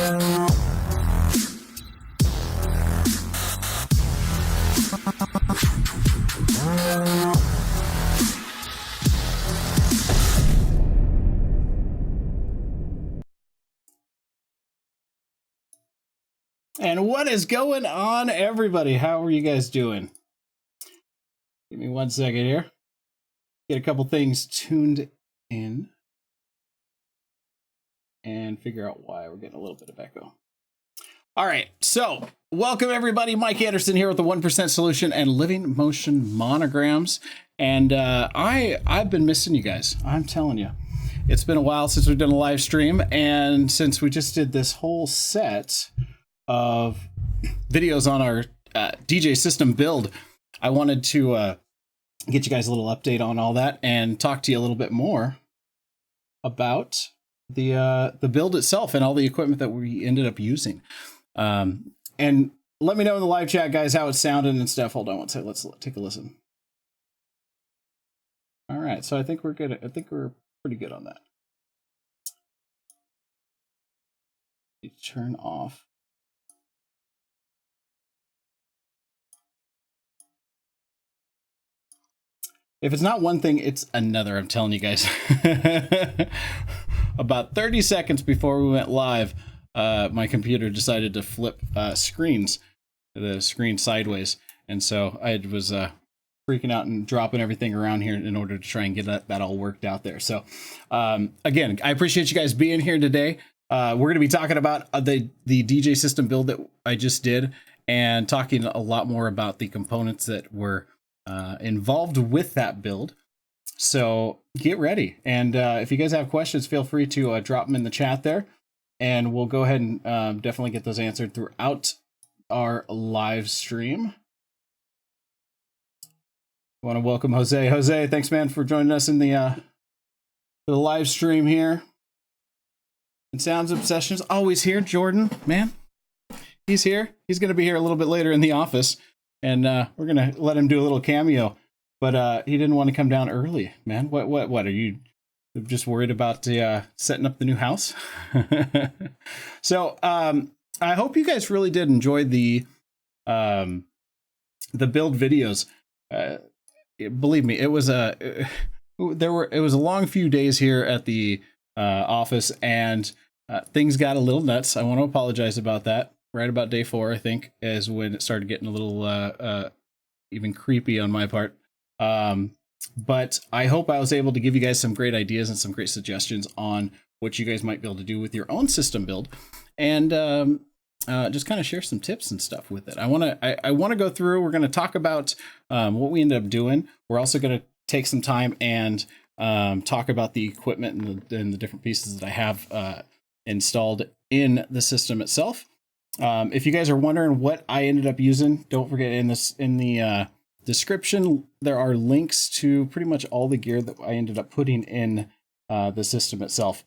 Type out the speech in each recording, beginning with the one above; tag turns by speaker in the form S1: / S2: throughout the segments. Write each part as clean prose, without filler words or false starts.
S1: And what is going on, everybody? How are you guys doing? Give me 1 second here. Get a couple things tuned in and figure out why we're getting a little bit of echo. All right, so welcome everybody. Mike Anderson here with the 1% Solution and Living Motion Monograms. And I've been missing you guys. I'm telling you. It's been a while since we've done a live stream, and since we just did this whole set of videos on our DJ system build, I wanted to get you guys a little update on all that and talk to you a little bit more about the build itself and all the equipment that we ended up using. And let me know in the live chat, guys, how it's sounding and stuff. Hold on one second. Let's take a listen. All right, so I think we're good. I think we're pretty good on that. Turn off. If it's not one thing, it's another. I'm telling you guys. About 30 seconds before we went live, my computer decided to flip screens, the screen sideways. And so I was freaking out and dropping everything around here in order to try and get that all worked out there. So again, I appreciate you guys being here today. We're going to be talking about the DJ system build that I just did, and talking a lot more about the components that were involved with that build. So get ready. And if you guys have questions, feel free to drop them in the chat there, and we'll go ahead and definitely get those answered throughout our live stream. I want to welcome Jose. Jose, thanks, man, for joining us in the live stream here. And Sounds Obsessions, always here. Jordan, man, he's here. He's going to be here a little bit later in the office, and we're going to let him do a little cameo. But he didn't want to come down early, man. What are you just worried about setting up the new house? So I hope you guys really did enjoy the build videos. Believe me, it was a long few days here at the office, and things got a little nuts. I want to apologize about that. Right about day 4, I think, is when it started getting a little even creepy on my part. But I hope I was able to give you guys some great ideas and some great suggestions on what you guys might be able to do with your own system build, and just kind of share some tips and stuff with it. I want to go through. We're going to talk about what we ended up doing. We're also going to take some time and talk about the equipment and the different pieces that I have installed in the system itself. If you guys are wondering what I ended up using, don't forget in the description, there are links to pretty much all the gear that I ended up putting in the system itself.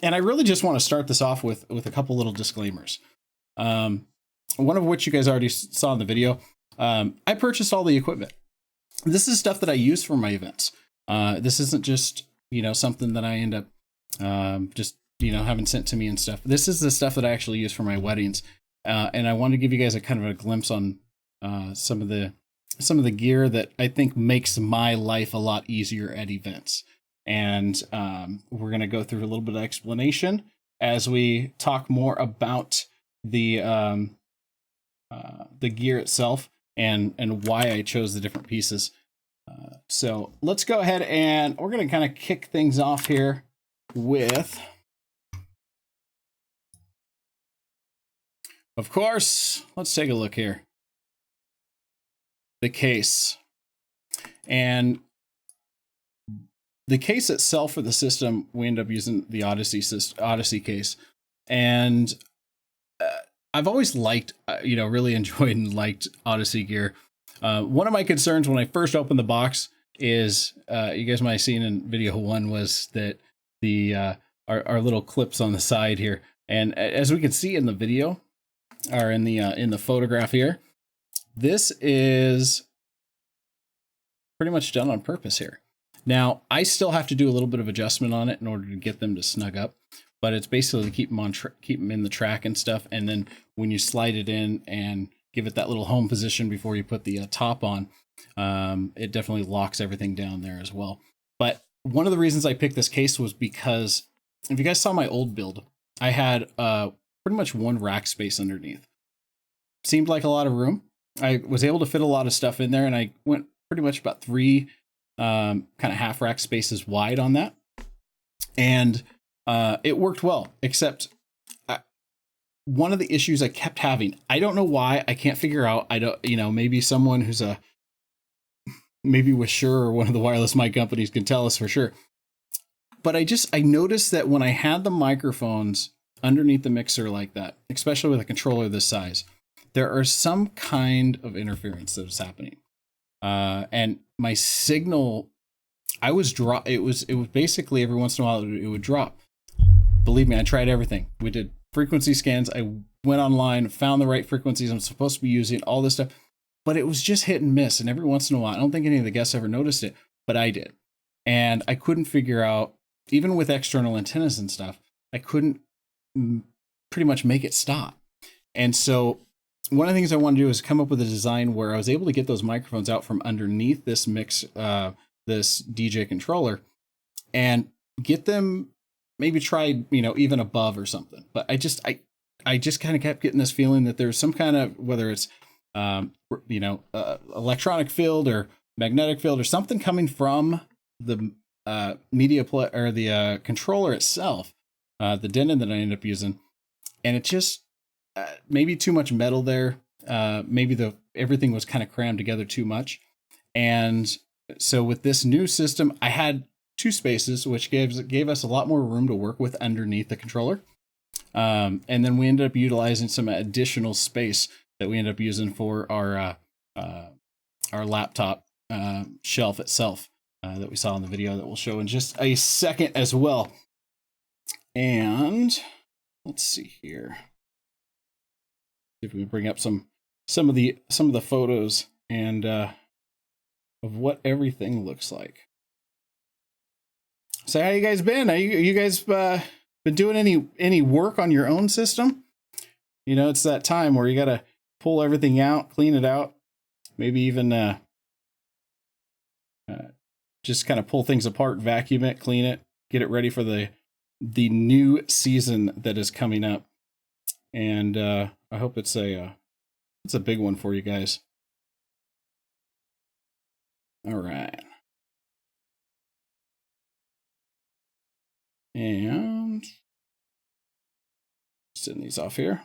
S1: And I really just want to start this off with a couple little disclaimers. One of which you guys already saw in the video. I purchased all the equipment. This is stuff that I use for my events. This isn't just, something that I end up just, having sent to me and stuff. This is the stuff that I actually use for my weddings. And I want to give you guys a kind of a glimpse on some of the gear that I think makes my life a lot easier at events. And we're going to go through a little bit of explanation as we talk more about the gear itself and why I chose the different pieces. So let's go ahead, and we're going to kind of kick things off here with, of course, let's take a look here. The case. And the case itself for the system, we end up using the Odyssey case. And I've always liked, really enjoyed and liked Odyssey gear. One of my concerns when I first opened the box is, you guys might have seen in video 1, was that the our little clips on the side here. And as we can see in the video, or in the photograph here, this is pretty much done on purpose here. Now, I still have to do a little bit of adjustment on it in order to get them to snug up. but it's basically to keep them on keep them in the track and stuff. And then when you slide it in and give it that little home position before you put the top on, it definitely locks everything down there as well. But one of the reasons I picked this case was because if you guys saw my old build, I had pretty much one rack space underneath. Seemed like a lot of room. I was able to fit a lot of stuff in there, and I went pretty much about 3 kind of half rack spaces wide on that. And it worked well, except one of the issues I kept having, I don't know why, I can't figure out. I don't, maybe someone who's maybe with Shure or one of the wireless mic companies can tell us for sure. But I noticed that when I had the microphones underneath the mixer like that, especially with a controller this size, there are some kind of interference that was happening. And my signal, it was basically every once in a while it would drop. Believe me, I tried everything. We did frequency scans. I went online, found the right frequencies I'm supposed to be using, all this stuff, but it was just hit and miss. And every once in a while, I don't think any of the guests ever noticed it, but I did. And I couldn't figure out, even with external antennas and stuff, I couldn't pretty much make it stop. And so one of the things I want to do is come up with a design where I was able to get those microphones out from underneath this this DJ controller and get them maybe tried, even above or something. But I just kind of kept getting this feeling that there's some kind of, whether it's, electronic field or magnetic field or something coming from the media play or the controller itself, the Denon that I ended up using. And it just, maybe too much metal there. Maybe everything was kind of crammed together too much. And so with this new system, I had 2 spaces, which gave us a lot more room to work with underneath the controller. And then we ended up utilizing some additional space that we ended up using for our laptop shelf itself that we saw in the video that we'll show in just a second as well. And let's see here. If we can bring up some of the photos and of what everything looks like. So how you guys been? Are you guys been doing any work on your own system? It's that time where you gotta pull everything out, clean it out, maybe even just kind of pull things apart, vacuum it, clean it, get it ready for the new season that is coming up. And I hope it's a big one for you guys. All right. And send these off here.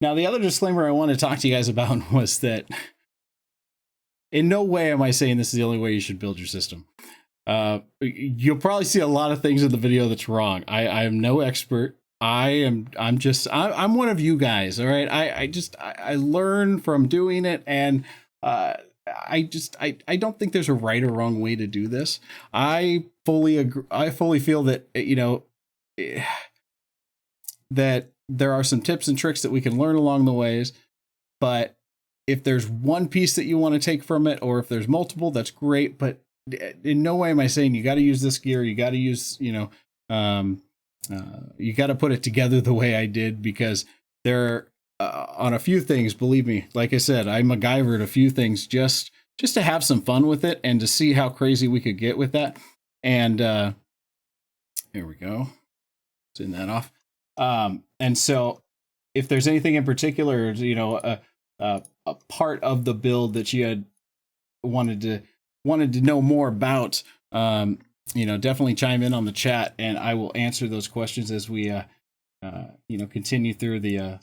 S1: Now, the other disclaimer I want to talk to you guys about was that in no way am I saying this is the only way you should build your system. You'll probably see a lot of things in the video that's wrong. I am no expert. I'm one of you guys. All right. I learn from doing it. And I don't think there's a right or wrong way to do this. I fully agree. I fully feel that, that there are some tips and tricks that we can learn along the ways, but if there's one piece that you want to take from it, or if there's multiple, that's great. But in no way am I saying you got to use this gear. You got to use, you got to put it together the way I did, because there on a few things, believe me, like I said, I MacGyvered a few things just to have some fun with it and to see how crazy we could get with that. And here we go. Turn that off. And so if there's anything in particular, a part of the build that you had wanted to know more about, definitely chime in on the chat, and I will answer those questions as we, continue through the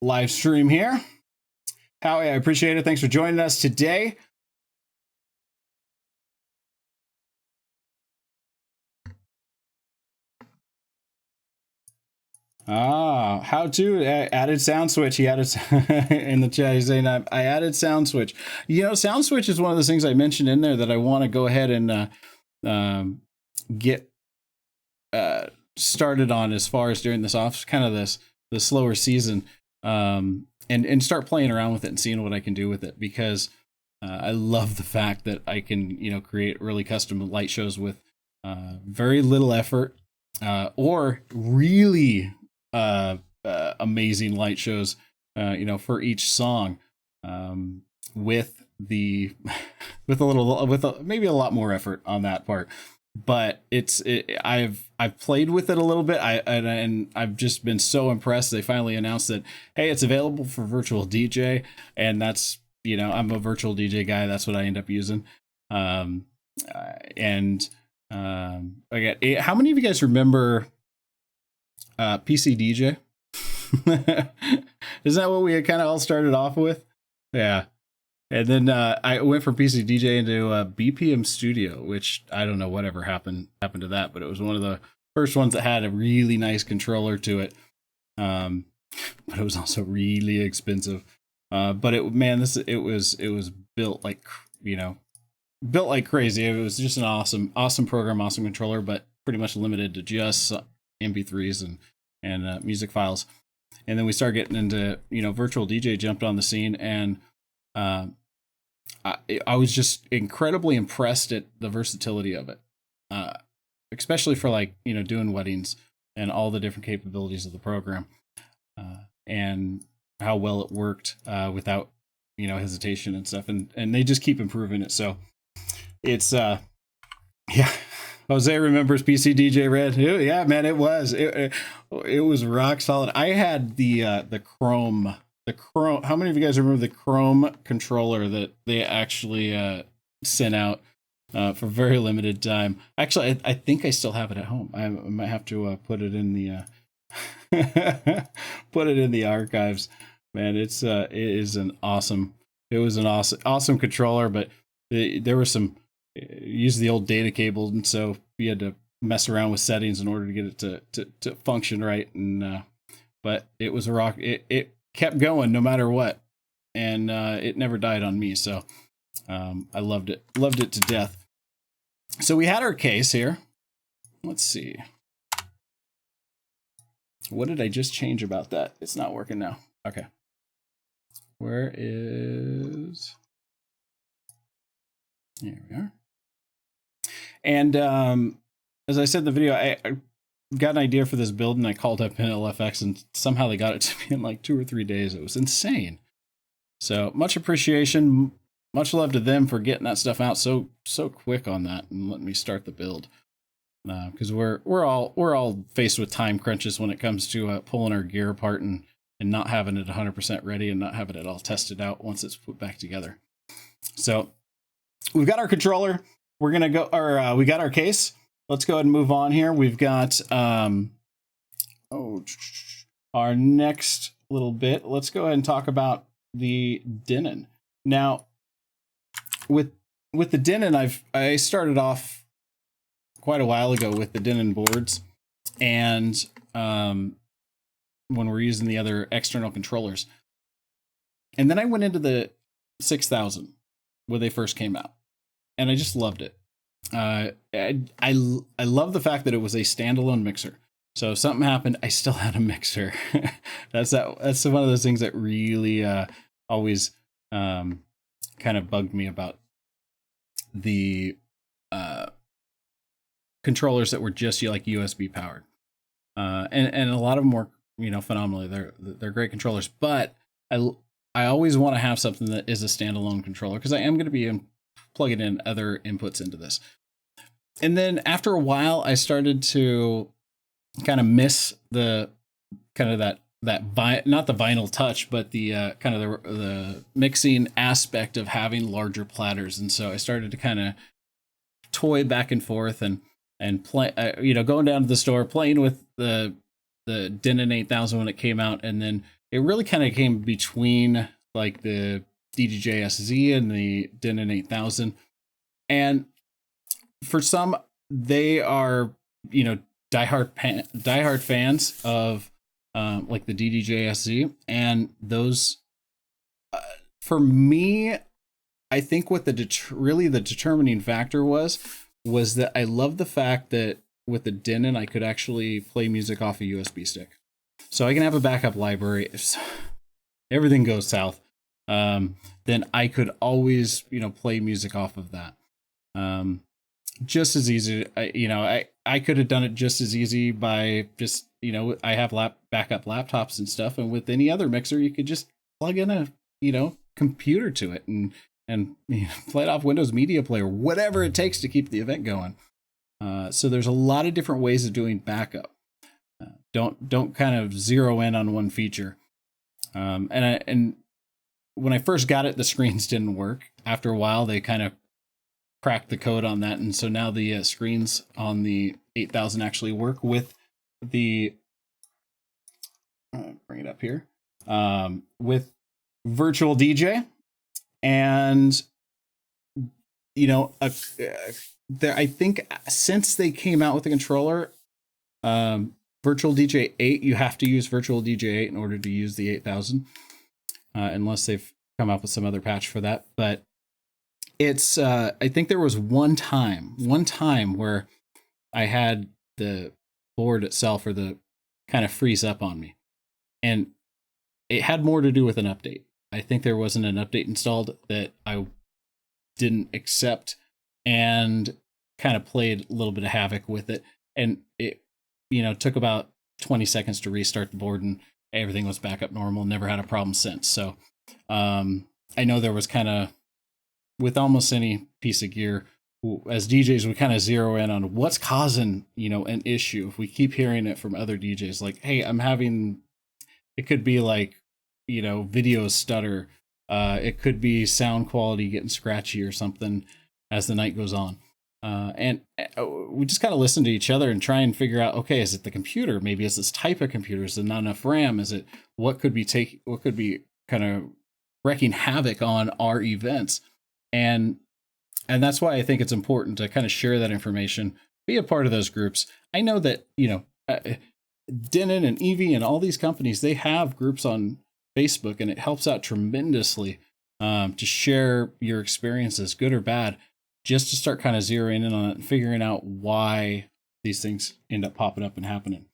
S1: live stream here. Howie, I appreciate it. Thanks for joining us today. How to added sound switch. He added in the chat. He's saying I added sound switch. Sound switch is one of those things I mentioned in there that I want to go ahead and get started on as far as during this the slower season. And and start playing around with it and seeing what I can do with it, because I love the fact that I can, create really custom light shows with very little effort, or really amazing light shows, for each song, with the with maybe a lot more effort on that part. But I've played with it a little bit. And I've just been so impressed. They finally announced that, hey, it's available for virtual DJ, and that's, I'm a virtual DJ guy. That's what I end up using. Again, how many of you guys remember PC DJ? Isn't that what we kind of all started off with? Yeah. And then I went from PC DJ into BPM Studio, which I don't know whatever happened to that, but it was one of the first ones that had a really nice controller to it. But it was also really expensive. But it was built like, built like crazy. It was just an awesome program, awesome controller, but pretty much limited to just MP3s and music files. And then we started getting into, virtual DJ jumped on the scene, and I was just incredibly impressed at the versatility of it, especially for doing weddings and all the different capabilities of the program, and how well it worked without hesitation and stuff. And they just keep improving it. So it's yeah. Jose remembers PC DJ Red. Yeah, man, it was rock solid. I had the Chrome. How many of you guys remember the Chrome controller that they actually sent out for very limited time? Actually, I think I still have it at home. I might have to put it in the put it in the archives. Man, it was an awesome controller, but there were some use the old data cable, and so you had to mess around with settings in order to get it to function right. And but it was a rock. It kept going no matter what, and it never died on me. So I loved it to death. So we had our case here. Let's see, what did I just change about that? It's not working now. Okay, where is, here we are. And as I said in the video, I got an idea for this build, and I called up NLFX, and somehow they got it to me in like 2 or 3 days. It was insane. So much appreciation, much love to them for getting that stuff out so quick on that and letting me start the build. Because we're all faced with time crunches when it comes to pulling our gear apart and not having it 100% ready and not having it all tested out once it's put back together. So we've got our controller. We're gonna go, or we got our case. Let's go ahead and move on here. We've got our next little bit. Let's go ahead and talk about the Denon. Now, with the Denon, I started off quite a while ago with the Denon boards, and when we're using the other external controllers, and then I went into the 6000 when they first came out, and I just loved it. I love the fact that it was a standalone mixer. So if something happened, I still had a mixer. That's one of those things that really always kind of bugged me about the controllers that were just like USB powered. And a lot of them work, phenomenally. They're great controllers, but I always want to have something that is a standalone controller, because I am going to be plugging in other inputs into this. And then after a while, I started to kind of miss the kind of that not the vinyl touch, but the kind of the mixing aspect of having larger platters. And so I started to kind of toy back and forth and play, going down to the store, playing with the Denon 8000 when it came out, and then it really kind of came between like the DJI SZ and the Denon 8000. And for some, they are, diehard fans of like the DJI SZ, and those for me, I think what really the determining factor was that I love the fact that with the Denon I could actually play music off a USB stick, so I can have a backup library. everything goes south, then I could always, play music off of that. Just as easy, I could have done it just as easy by just, I have backup laptops and stuff. And with any other mixer, you could just plug in a, computer to it and play it off Windows Media Player, whatever it takes to keep the event going. So there's a lot of different ways of doing backup. Don't kind of zero in on one feature. And when I first got it, the screens didn't work. After a while, they kind of cracked the code on that, and so now the screens on the 8000 actually work with the. Bring it up here with Virtual DJ, and there, I think since they came out with the controller, Virtual DJ 8, you have to use Virtual DJ 8 in order to use the 8000, unless they've come up with some other patch for that. But it's, I think there was one time where I had the board itself or the kind of freeze up on me, and it had more to do with an update. I think there wasn't an update installed that I didn't accept, and kind of played a little bit of havoc with it. And it, took about 20 seconds to restart the board, and everything was back up normal. Never had a problem since. So I know there was kind of, with almost any piece of gear, as DJs, we kind of zero in on what's causing, an issue. If we keep hearing it from other DJs, like, hey, I'm having, it could be like, video stutter. It could be sound quality getting scratchy or something as the night goes on. And we just kind of listen to each other and try and figure out, okay, is it the computer? Maybe it's this type of computer. Is it not enough RAM? Is it what could be kind of wreaking havoc on our events? And that's why I think it's important to kind of share that information, be a part of those groups. I know that, Denon and Evie and all these companies, they have groups on Facebook, and it helps out tremendously to share your experiences, good or bad, just to start kind of zeroing in on it and figuring out why these things end up popping up and happening.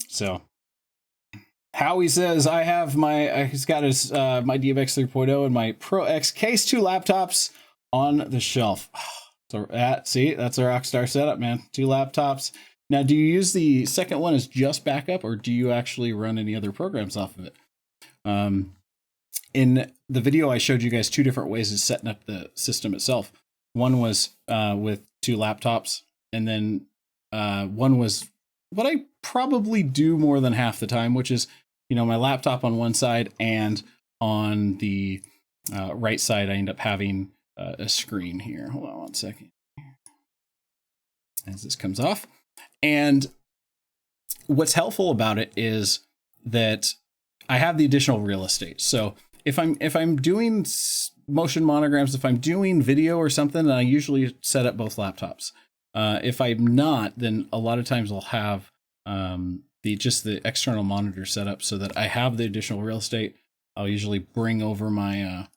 S1: So Howie says, he's got his my DMX 3.0 and my Pro X Case 2 laptops on the shelf. So see, that's a rockstar setup, man. 2 laptops. Now, do you use the second one as just backup, or do you actually run any other programs off of it? In the video, I showed you guys 2 different ways of setting up the system itself. One was with 2 laptops, and then one was what I probably do more than half the time, which is, my laptop on one side, and on the right side, I end up having a screen here. Hold on one second. As this comes off. And what's helpful about it is that I have the additional real estate. So if I'm doing motion monograms, if I'm doing video or something, I usually set up both laptops. If I'm not, then a lot of times I'll have the external monitor set up so that I have the additional real estate. I'll usually bring over my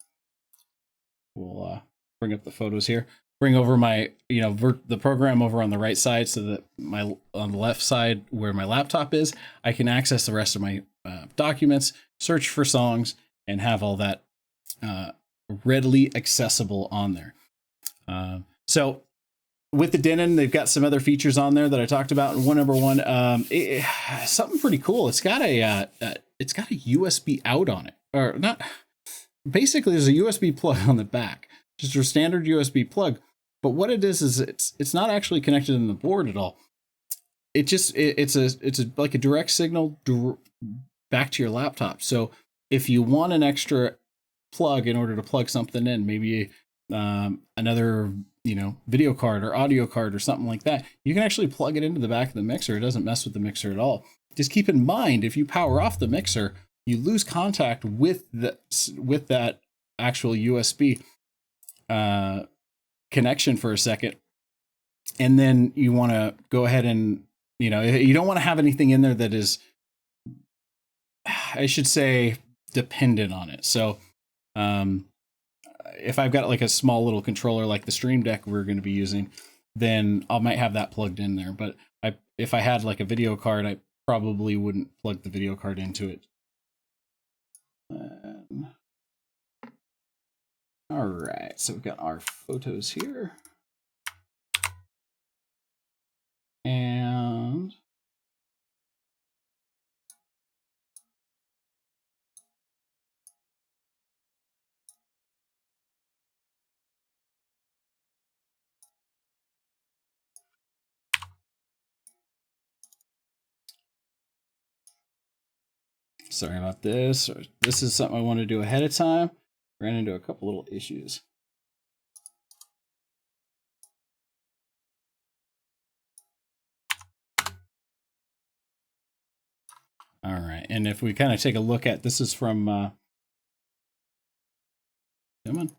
S1: we'll bring up the photos here. Bring over my, the program over on the right side, so that on the left side where my laptop is, I can access the rest of my documents, search for songs, and have all that readily accessible on there. So with the Denon, they've got some other features on there that I talked about. And number one, something pretty cool. It's got a USB out on it, or not. Basically, there's a USB plug on the back, just a standard USB plug. But what it is it's not actually connected in the board at all. It's like a direct signal back to your laptop. So if you want an extra plug in order to plug something in, maybe another video card or audio card or something like that, you can actually plug it into the back of the mixer. It doesn't mess with the mixer at all. Just keep in mind, if you power off the mixer, you lose contact with that actual USB connection for a second, and then you want to go ahead and you don't want to have anything in there that is, I should say, dependent on it. So if I've got like a small little controller like the Stream Deck we're going to be using, then I might have that plugged in there. But if I had like a video card, I probably wouldn't plug the video card into it. All right, so we've got our photos here. And sorry about this. This is something I want to do ahead of time. Ran into a couple little issues. All right, and if we kind of take a look at, this is from, come on,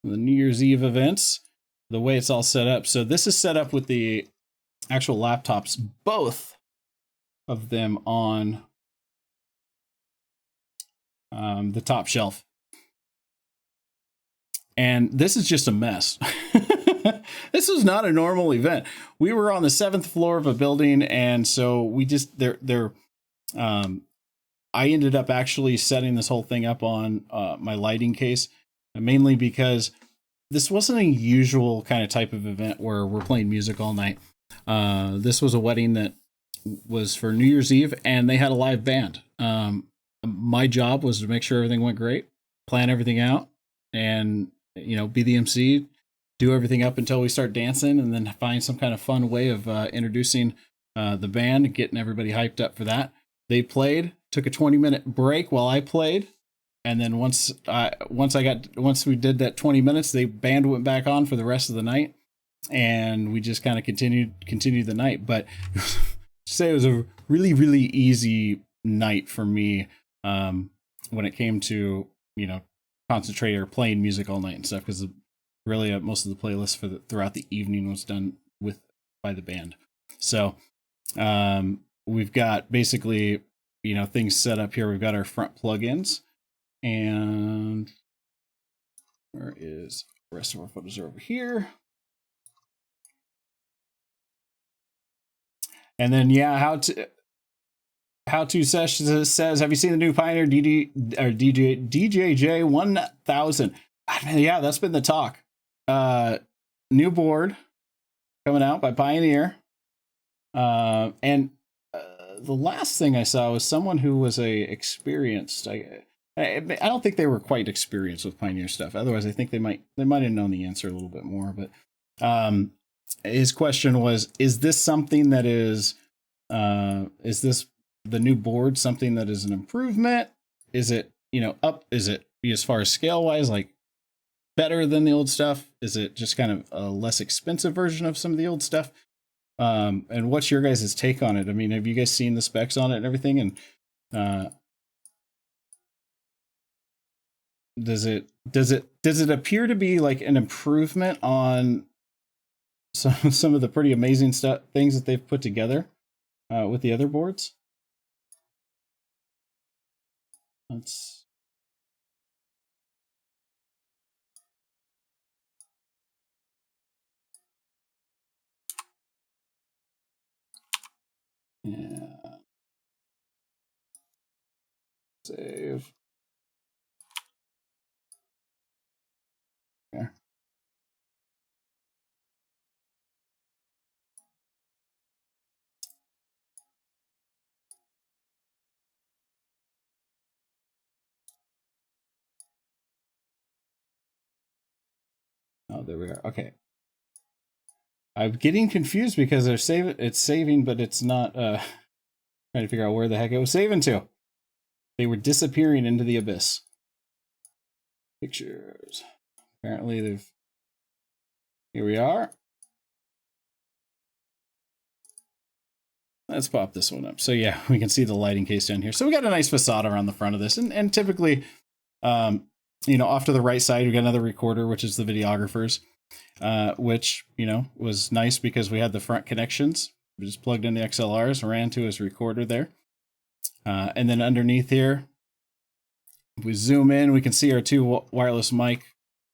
S1: the New Year's Eve events, the way it's all set up. So this is set up with the actual laptops, both of them on the top shelf. And this is just a mess. This was not a normal event. We were on the 7th floor of a building, and so we just I ended up actually setting this whole thing up on my lighting case, mainly because this wasn't a usual kind of type of event where we're playing music all night. This was a wedding that was for New Year's Eve, and they had a live band. My job was to make sure everything went great, plan everything out, and be the MC, do everything up until we start dancing, and then find some kind of fun way of introducing the band, getting everybody hyped up for that. They played, took a 20-minute break while I played, and then once we did that 20 minutes, the band went back on for the rest of the night, and we just kind of continued the night. But say it was a really, really easy night for me when it came to concentrate or playing music all night and stuff, because really most of the playlist throughout the evening was done by the band. So we've got basically things set up here. We've got our front plugins, and where is the rest of our photos? Are over here. And then how to sessions says, have you seen the new Pioneer DJJ 1000? Yeah, that's been the talk. New board coming out by Pioneer. And the last thing I saw was someone who was experienced. I don't think they were quite experienced with Pioneer stuff. Otherwise, I think they might have known the answer a little bit more. But his question was, is this something that is this the new board something that is an improvement? Is it up? Is it as far as scale wise like better than the old stuff? Is it just kind of a less expensive version of some of the old stuff? And what's your guys' take on it? I mean, have you guys seen the specs on it and everything? And does it appear to be like an improvement on some of the pretty amazing things that they've put together with the other boards? Let's save. Okay. Oh, there we are. Okay. I'm getting confused because it's saving, but it's not trying to figure out where the heck it was saving to. They were disappearing into the abyss. Pictures. Apparently here we are. Let's pop this one up. So yeah, we can see the lighting case down here. So we got a nice facade around the front of this. And typically, off to the right side, we got another recorder, which is the videographer's, which, was nice because we had the front connections. We just plugged in the XLRs, ran to his recorder there. And then underneath here, if we zoom in, we can see our two wireless mic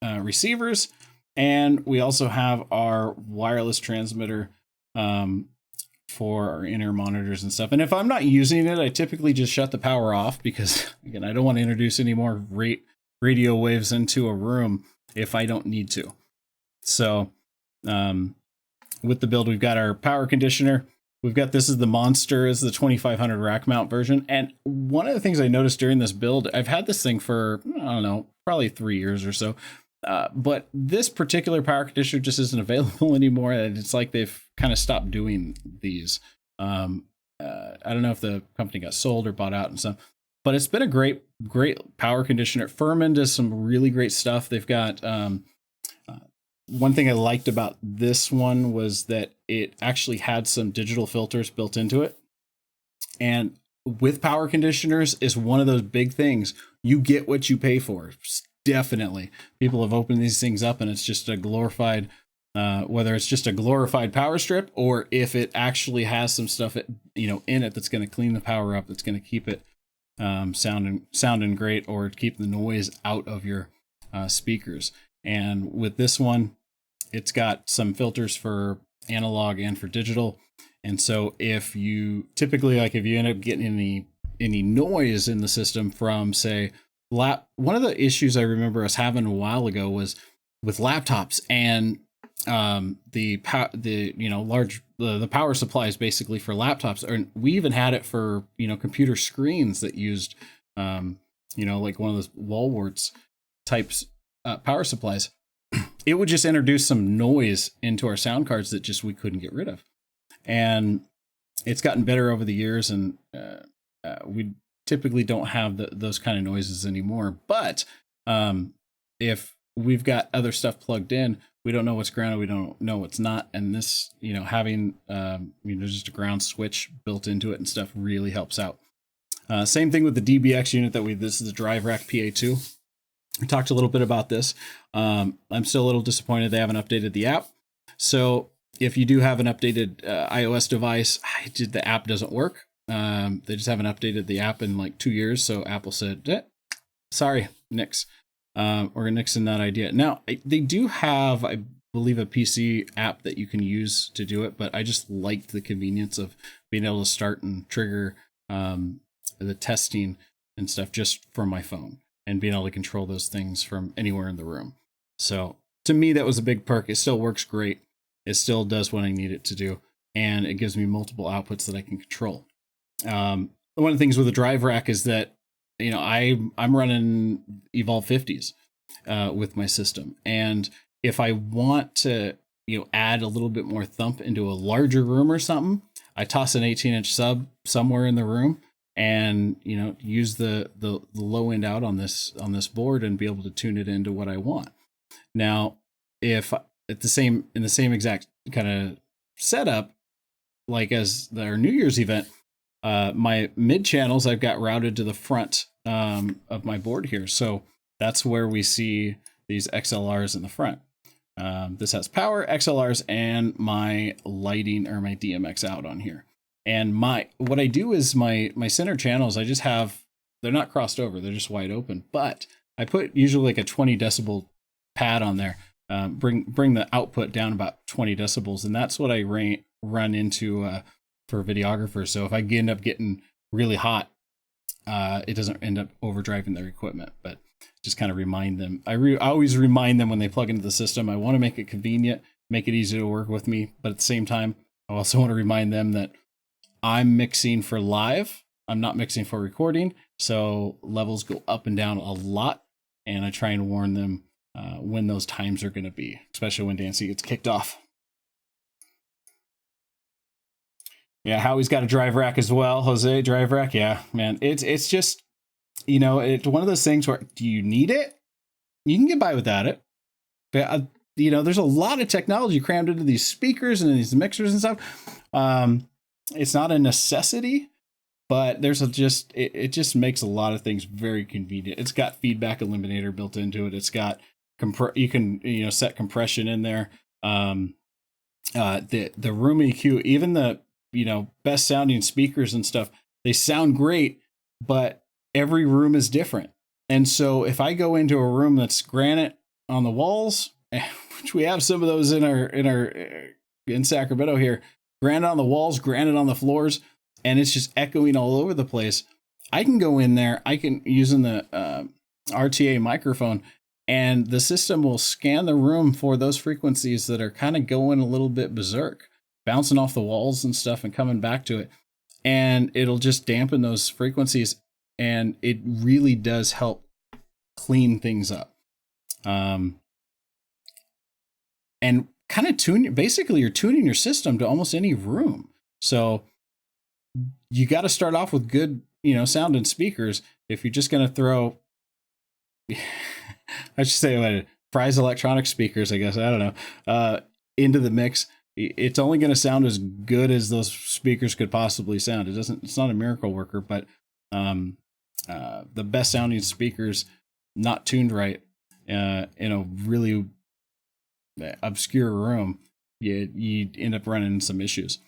S1: receivers. And we also have our wireless transmitter for our inner monitors and stuff. And if I'm not using it, I typically just shut the power off because, again, I don't want to introduce any more radio waves into a room if I don't need to. So with the build, we've got our power conditioner. We've got, this is the Monster, is the 2500 rack mount version. And one of the things I noticed during this build, I've had this thing for, I don't know, probably 3 years or so. But this particular power conditioner just isn't available anymore. And it's like they've kind of stopped doing these. I don't know if the company got sold or bought out and stuff, but it's been a great power conditioner. Furman does some really great stuff. They've got, one thing I liked about this one was that it actually had some digital filters built into it. And with power conditioners is one of those big things. You get what you pay for. Definitely. People have opened these things up and it's just a glorified, whether it's just a glorified power strip or if it actually has some stuff, in it that's going to clean the power up, that's going to keep it sounding great or keep the noise out of your speakers. And with this one, it's got some filters for analog and for digital. And so if you typically, like if you end up getting any noise in the system from, say, one of the issues I remember us having a while ago was with laptops and the power supplies basically for laptops, or we even had it for computer screens that used like one of those wall warts types power supplies. It would just introduce some noise into our sound cards that just we couldn't get rid of. And it's gotten better over the years, and we typically don't have those kind of noises anymore. But if we've got other stuff plugged in, we don't know what's grounded, we don't know what's not. And this, having just a ground switch built into it and stuff really helps out. Same thing with the DBX unit this is the Drive Rack PA2. We talked a little bit about this. I'm still a little disappointed they haven't updated the app. So if you do have an updated iOS device, the app doesn't work. They just haven't updated the app in like 2 years. So Apple said, sorry, nix. We're nixing that idea. Now, they do have, I believe, a PC app that you can use to do it, but I just liked the convenience of being able to start and trigger the testing and stuff just from my phone and being able to control those things from anywhere in the room. So to me, that was a big perk. It still works great. It still does what I need it to do. And it gives me multiple outputs that I can control. One of the things with the Drive Rack is that, I'm running Evolve 50s with my system. And if I want to, add a little bit more thump into a larger room or something, I toss an 18-inch sub somewhere in the room and, use the low end out on this board and be able to tune it into what I want. Now, if in the same exact kind of setup, like as our New Year's event, my mid channels I've got routed to the front of my board here. So that's where we see these XLRs in the front. This has power, XLRs, and my lighting or my DMX out on here. And what I do is my center channels, they're not crossed over, they're just wide open. But I put usually like a 20 decibel pad on there, bring the output down about 20 decibels, and that's what I run into for videographers. So if I end up getting really hot, it doesn't end up overdriving their equipment. But just kind of remind them. I always remind them when they plug into the system. I want to make it convenient, make it easy to work with me, but at the same time, I also want to remind them that I'm mixing for live. I'm not mixing for recording. So levels go up and down a lot. And I try and warn them when those times are going to be, especially when dancing gets kicked off. Yeah, Howie's got a Drive Rack as well. Jose, Drive Rack. Yeah, man, it's just, it's one of those things where, do you need it? You can get by without it. But, there's a lot of technology crammed into these speakers and these mixers and stuff. It's not a necessity, but it just makes a lot of things very convenient. It's got feedback eliminator built into it. It's got you can set compression in there. The room EQ, even the best sounding speakers and stuff, they sound great, but every room is different. And so if I go into a room that's granite on the walls, which we have some of those in Sacramento here, granite on the walls, granite on the floors, and it's just echoing all over the place. I can go in there, I can using the RTA microphone, and the system will scan the room for those frequencies that are kind of going a little bit berserk, bouncing off the walls and stuff and coming back to it. And it'll just dampen those frequencies, and it really does help clean things up. And kind of basically you're tuning your system to almost any room. So you got to start off with good, sound and speakers. If you're just going to throw, I should say, prize electronic speakers, I guess, I don't know, into the mix, it's only going to sound as good as those speakers could possibly sound. It's not a miracle worker, but the best sounding speakers not tuned right in a really obscure room, you end up running into some issues.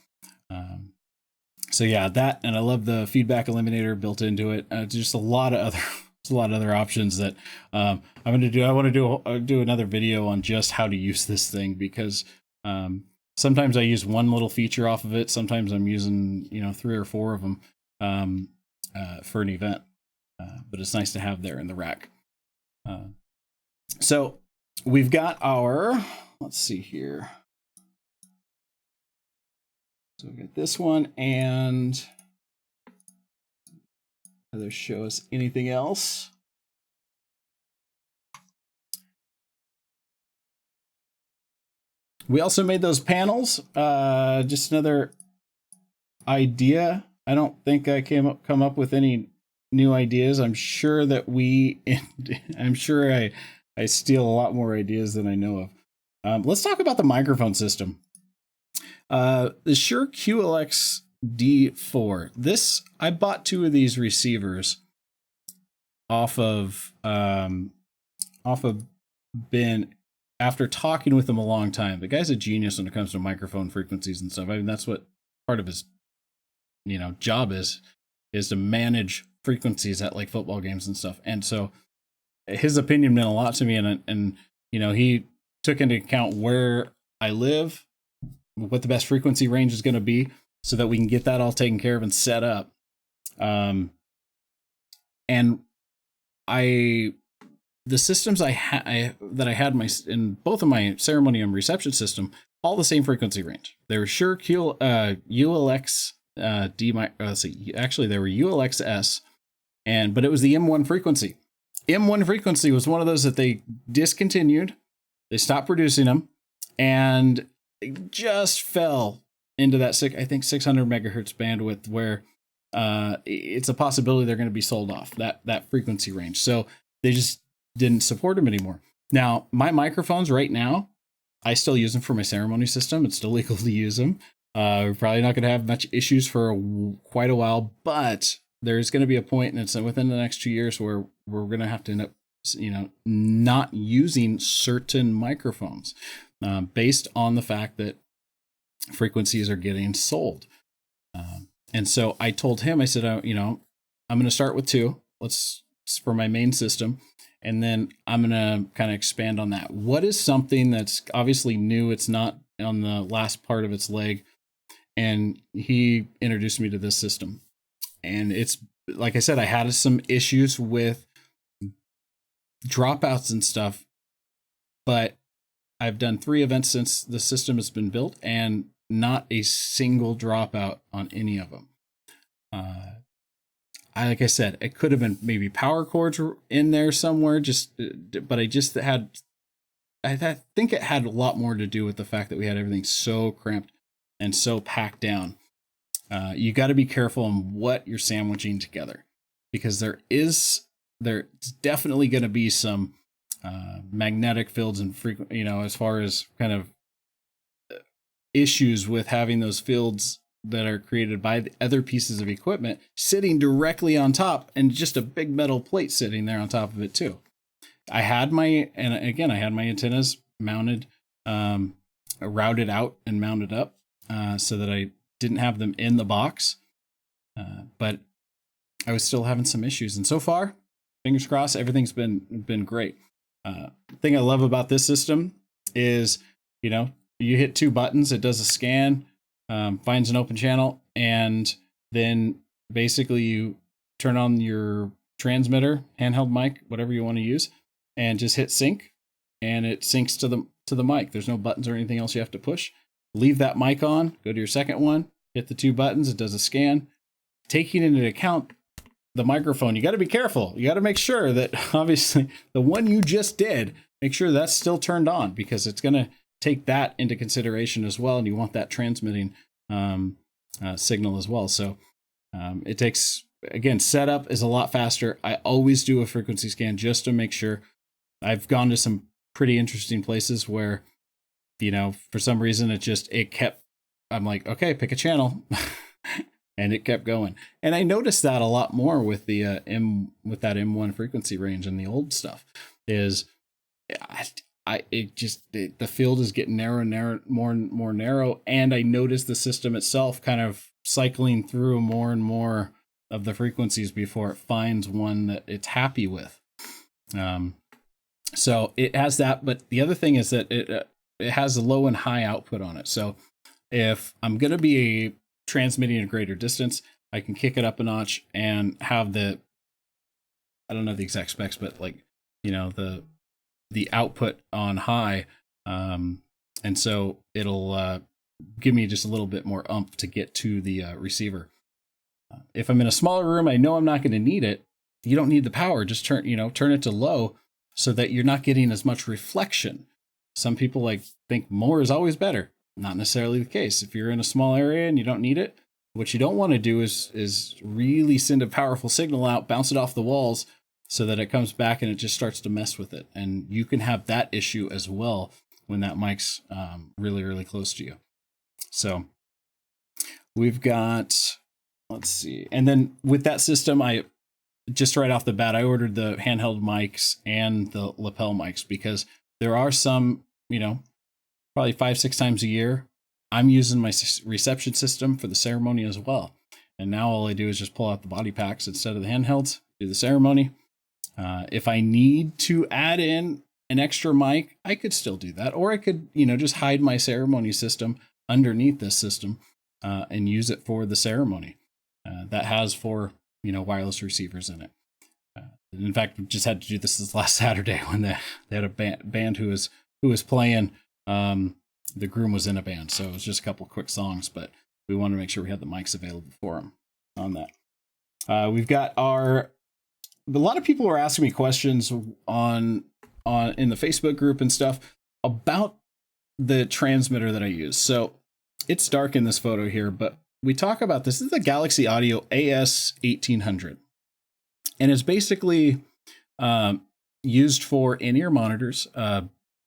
S1: So yeah, that, and I love the feedback eliminator built into it. Just a lot of other options that I want to do another video on just how to use this thing, because sometimes I use one little feature off of it. Sometimes I'm using 3 or 4 of them for an event. But it's nice to have there in the rack. So we've got our, let's see here. So we got this one, and others show us anything else. We also made those panels. Just another idea. I don't think I come up with any new ideas. I'm sure that I steal a lot more ideas than I know of. Let's talk about the microphone system. The Shure QLX D4. I bought 2 of these receivers off of Ben after talking with him a long time. The guy's a genius when it comes to microphone frequencies and stuff. I mean, that's what part of his job is to manage frequencies at like football games and stuff. And so his opinion meant a lot to me, and he took into account where I live, what the best frequency range is going to be, so that we can get that all taken care of and set up. And the systems that I had in both of my ceremony and reception system, all the same frequency range. They were Shure ULX actually they were ULXS, but it was the M1 frequency. M1 frequency was one of those that they discontinued. They stopped producing them, and it just fell into that 600 megahertz bandwidth where it's a possibility they're going to be sold off that frequency range. So they just didn't support them anymore. Now, my microphones right now, I still use them for my ceremony system. It's still legal to use them. We're probably not going to have much issues for quite a while, but there's going to be a point, and it's within the next 2 years, where we're going to have to end up, not using certain microphones based on the fact that frequencies are getting sold. And so I told him, I said, I'm going to start with 2. For my main system. And then I'm going to kind of expand on that. What is something that's obviously new? It's not on the last part of its leg. And he introduced me to this system. And it's, like I said, I had some issues with dropouts and stuff, but I've done 3 events since the system has been built, and not a single dropout on any of them. Like I said, it could have been maybe power cords in there somewhere, but I think it had a lot more to do with the fact that we had everything so cramped and so packed down. You got to be careful on what you're sandwiching together, because there's definitely going to be some magnetic fields and frequent, as far as kind of issues with having those fields that are created by the other pieces of equipment sitting directly on top, and just a big metal plate sitting there on top of it too. I had my antennas mounted, routed out and mounted up, so that I didn't have them in the box. But I was still having some issues. And so far, fingers crossed, everything's been great. Thing I love about this system is, you hit 2 buttons, it does a scan. finds an open channel, and then basically you turn on your transmitter, handheld mic, whatever you want to use, and just hit sync, and it syncs to the mic. There's no buttons or anything else you have to push. Leave that mic on, go to your second one, hit the 2 buttons, it does a scan. Taking into account the microphone, you got to be careful. You got to make sure that obviously the one you just did, make sure that's still turned on, because it's going to take that into consideration as well. And you want that transmitting signal as well. So it takes, again, setup is a lot faster. I always do a frequency scan just to make sure. I've gone to some pretty interesting places where, for some reason I'm like, okay, pick a channel. And it kept going. And I noticed that a lot more with the with that M1 frequency range and the old stuff is the field is getting narrow, more and more narrow. And I noticed the system itself kind of cycling through more and more of the frequencies before it finds one that it's happy with. So it has that, but the other thing is that it has a low and high output on it. So if I'm going to be transmitting a greater distance, I can kick it up a notch and have I don't know the exact specs, but like, the output on high. And so it'll give me just a little bit more oomph to get to the receiver. If I'm in a smaller room, I know I'm not going to need it. You don't need the power. Just turn it to low so that you're not getting as much reflection. Some people think more is always better. Not necessarily the case. If you're in a small area and you don't need it, what you don't want to do is really send a powerful signal out, bounce it off the walls so that it comes back and it just starts to mess with it. And you can have that issue as well when that mic's really, really close to you. So we've got, let's see. And then with that system, I just right off the bat, I ordered the handheld mics and the lapel mics because there are some, probably 5-6 times a year, I'm using my reception system for the ceremony as well. And now all I do is just pull out the body packs instead of the handhelds, do the ceremony. If I need to add in an extra mic, I could still do that. Or I could, just hide my ceremony system underneath this system and use it for the ceremony. That has 4, wireless receivers in it. In fact, we just had to do this last Saturday when they had a band who was playing. The groom was in a band, so it was just a couple quick songs, but we wanted to make sure we had the mics available for him on that. We've got a lot of people were asking me questions on in the Facebook group and stuff about the transmitter that I use. So it's dark in this photo here, but we talk about this. This is the Galaxy Audio AS1800, and it's basically used for in-ear monitors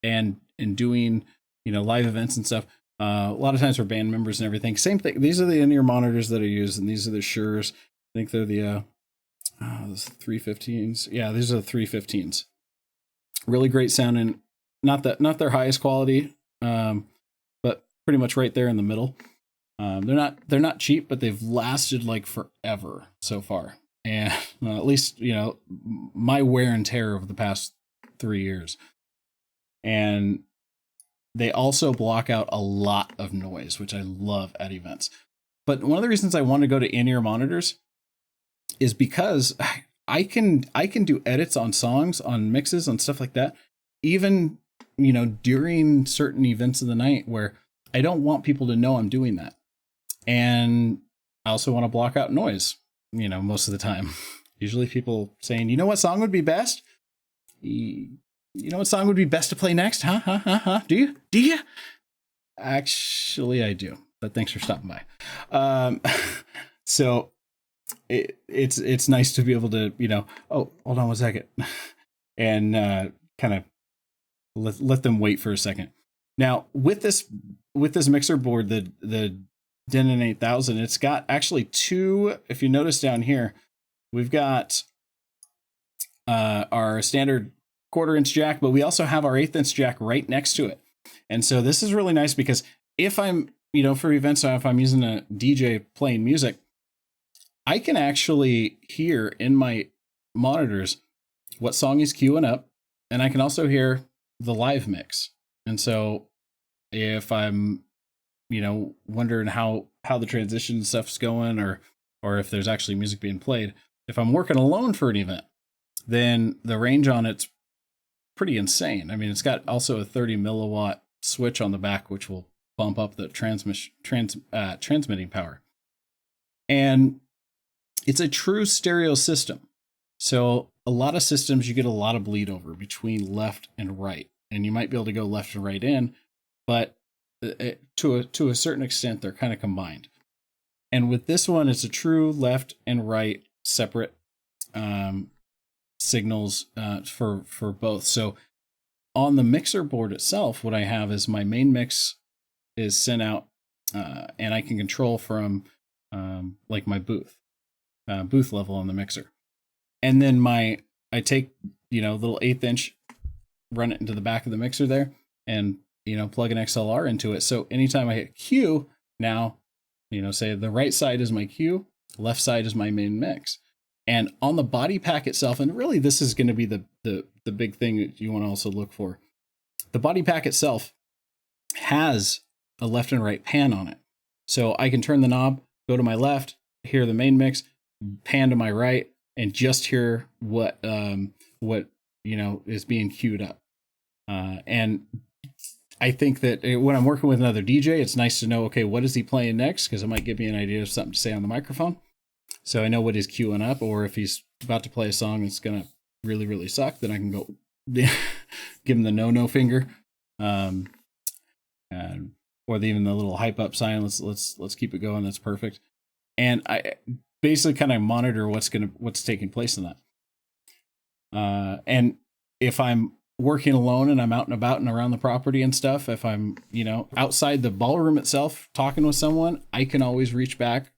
S1: and doing live events and stuff. A lot of times for band members and everything. Same thing. These are the in-ear monitors that are used, and these are the Shures. I think they're the 315s. Yeah, these are the 315s. Really great sounding. Not their highest quality, but pretty much right there in the middle. They're not cheap, but they've lasted forever so far. And at least my wear and tear over the past 3 years. And they also block out a lot of noise, which I love at events. But one of the reasons I want to go to in-ear monitors is because I can do edits on songs, on mixes, on stuff like that, even during certain events of the night where I don't want people to know I'm doing that. And I also want to block out noise, most of the time. Usually people saying, what song would be best? You know what song would be best to play next? Huh? Do you? Actually, I do. But thanks for stopping by. So it's nice to be able to, oh, hold on 1 second. And kind of let them wait for a second. Now, with this mixer board, the Denon 8000, it's got actually 2, if you notice down here, we've got our standard 1/4-inch jack, but we also have our 1/8-inch jack right next to it. And so this is really nice because if I'm, for events, if I'm using a DJ playing music, I can actually hear in my monitors what song is queuing up, and I can also hear the live mix. And so if I'm wondering how the transition stuff's going, or if there's actually music being played. If I'm working alone for an event, then the range on it's pretty insane. I mean, it's got also a 30 milliwatt switch on the back, which will bump up the transmitting power. And it's a true stereo system. So a lot of systems, you get a lot of bleed over between left and right, and you might be able to go left and right in, but to a certain extent, they're kind of combined. And with this one, it's a true left and right separate signals for both. So on the mixer board itself, what I have is my main mix is sent out, and I can control from like my booth level on the mixer. And then I take, little 1/8 inch, run it into the back of the mixer there, and, plug an XLR into it. So anytime I hit Q, now, say the right side is my Q, left side is my main mix. And on the body pack itself, and really this is going to be the big thing that you want to also look for. The body pack itself has a left and right pan on it. So I can turn the knob, go to my left, hear the main mix, pan to my right, and just hear what is being queued up. And I think that when I'm working with another DJ, it's nice to know, okay, what is he playing next? Because it might give me an idea of something to say on the microphone. So I know what he's queuing up, or if he's about to play a song that's going to really, really suck, then I can go give him the no finger. Or even the little hype up sign. Let's keep it going. That's perfect. And I basically kind of monitor what's taking place in that. And if I'm working alone and I'm out and about and around the property and stuff, if I'm, outside the ballroom itself talking with someone, I can always reach back,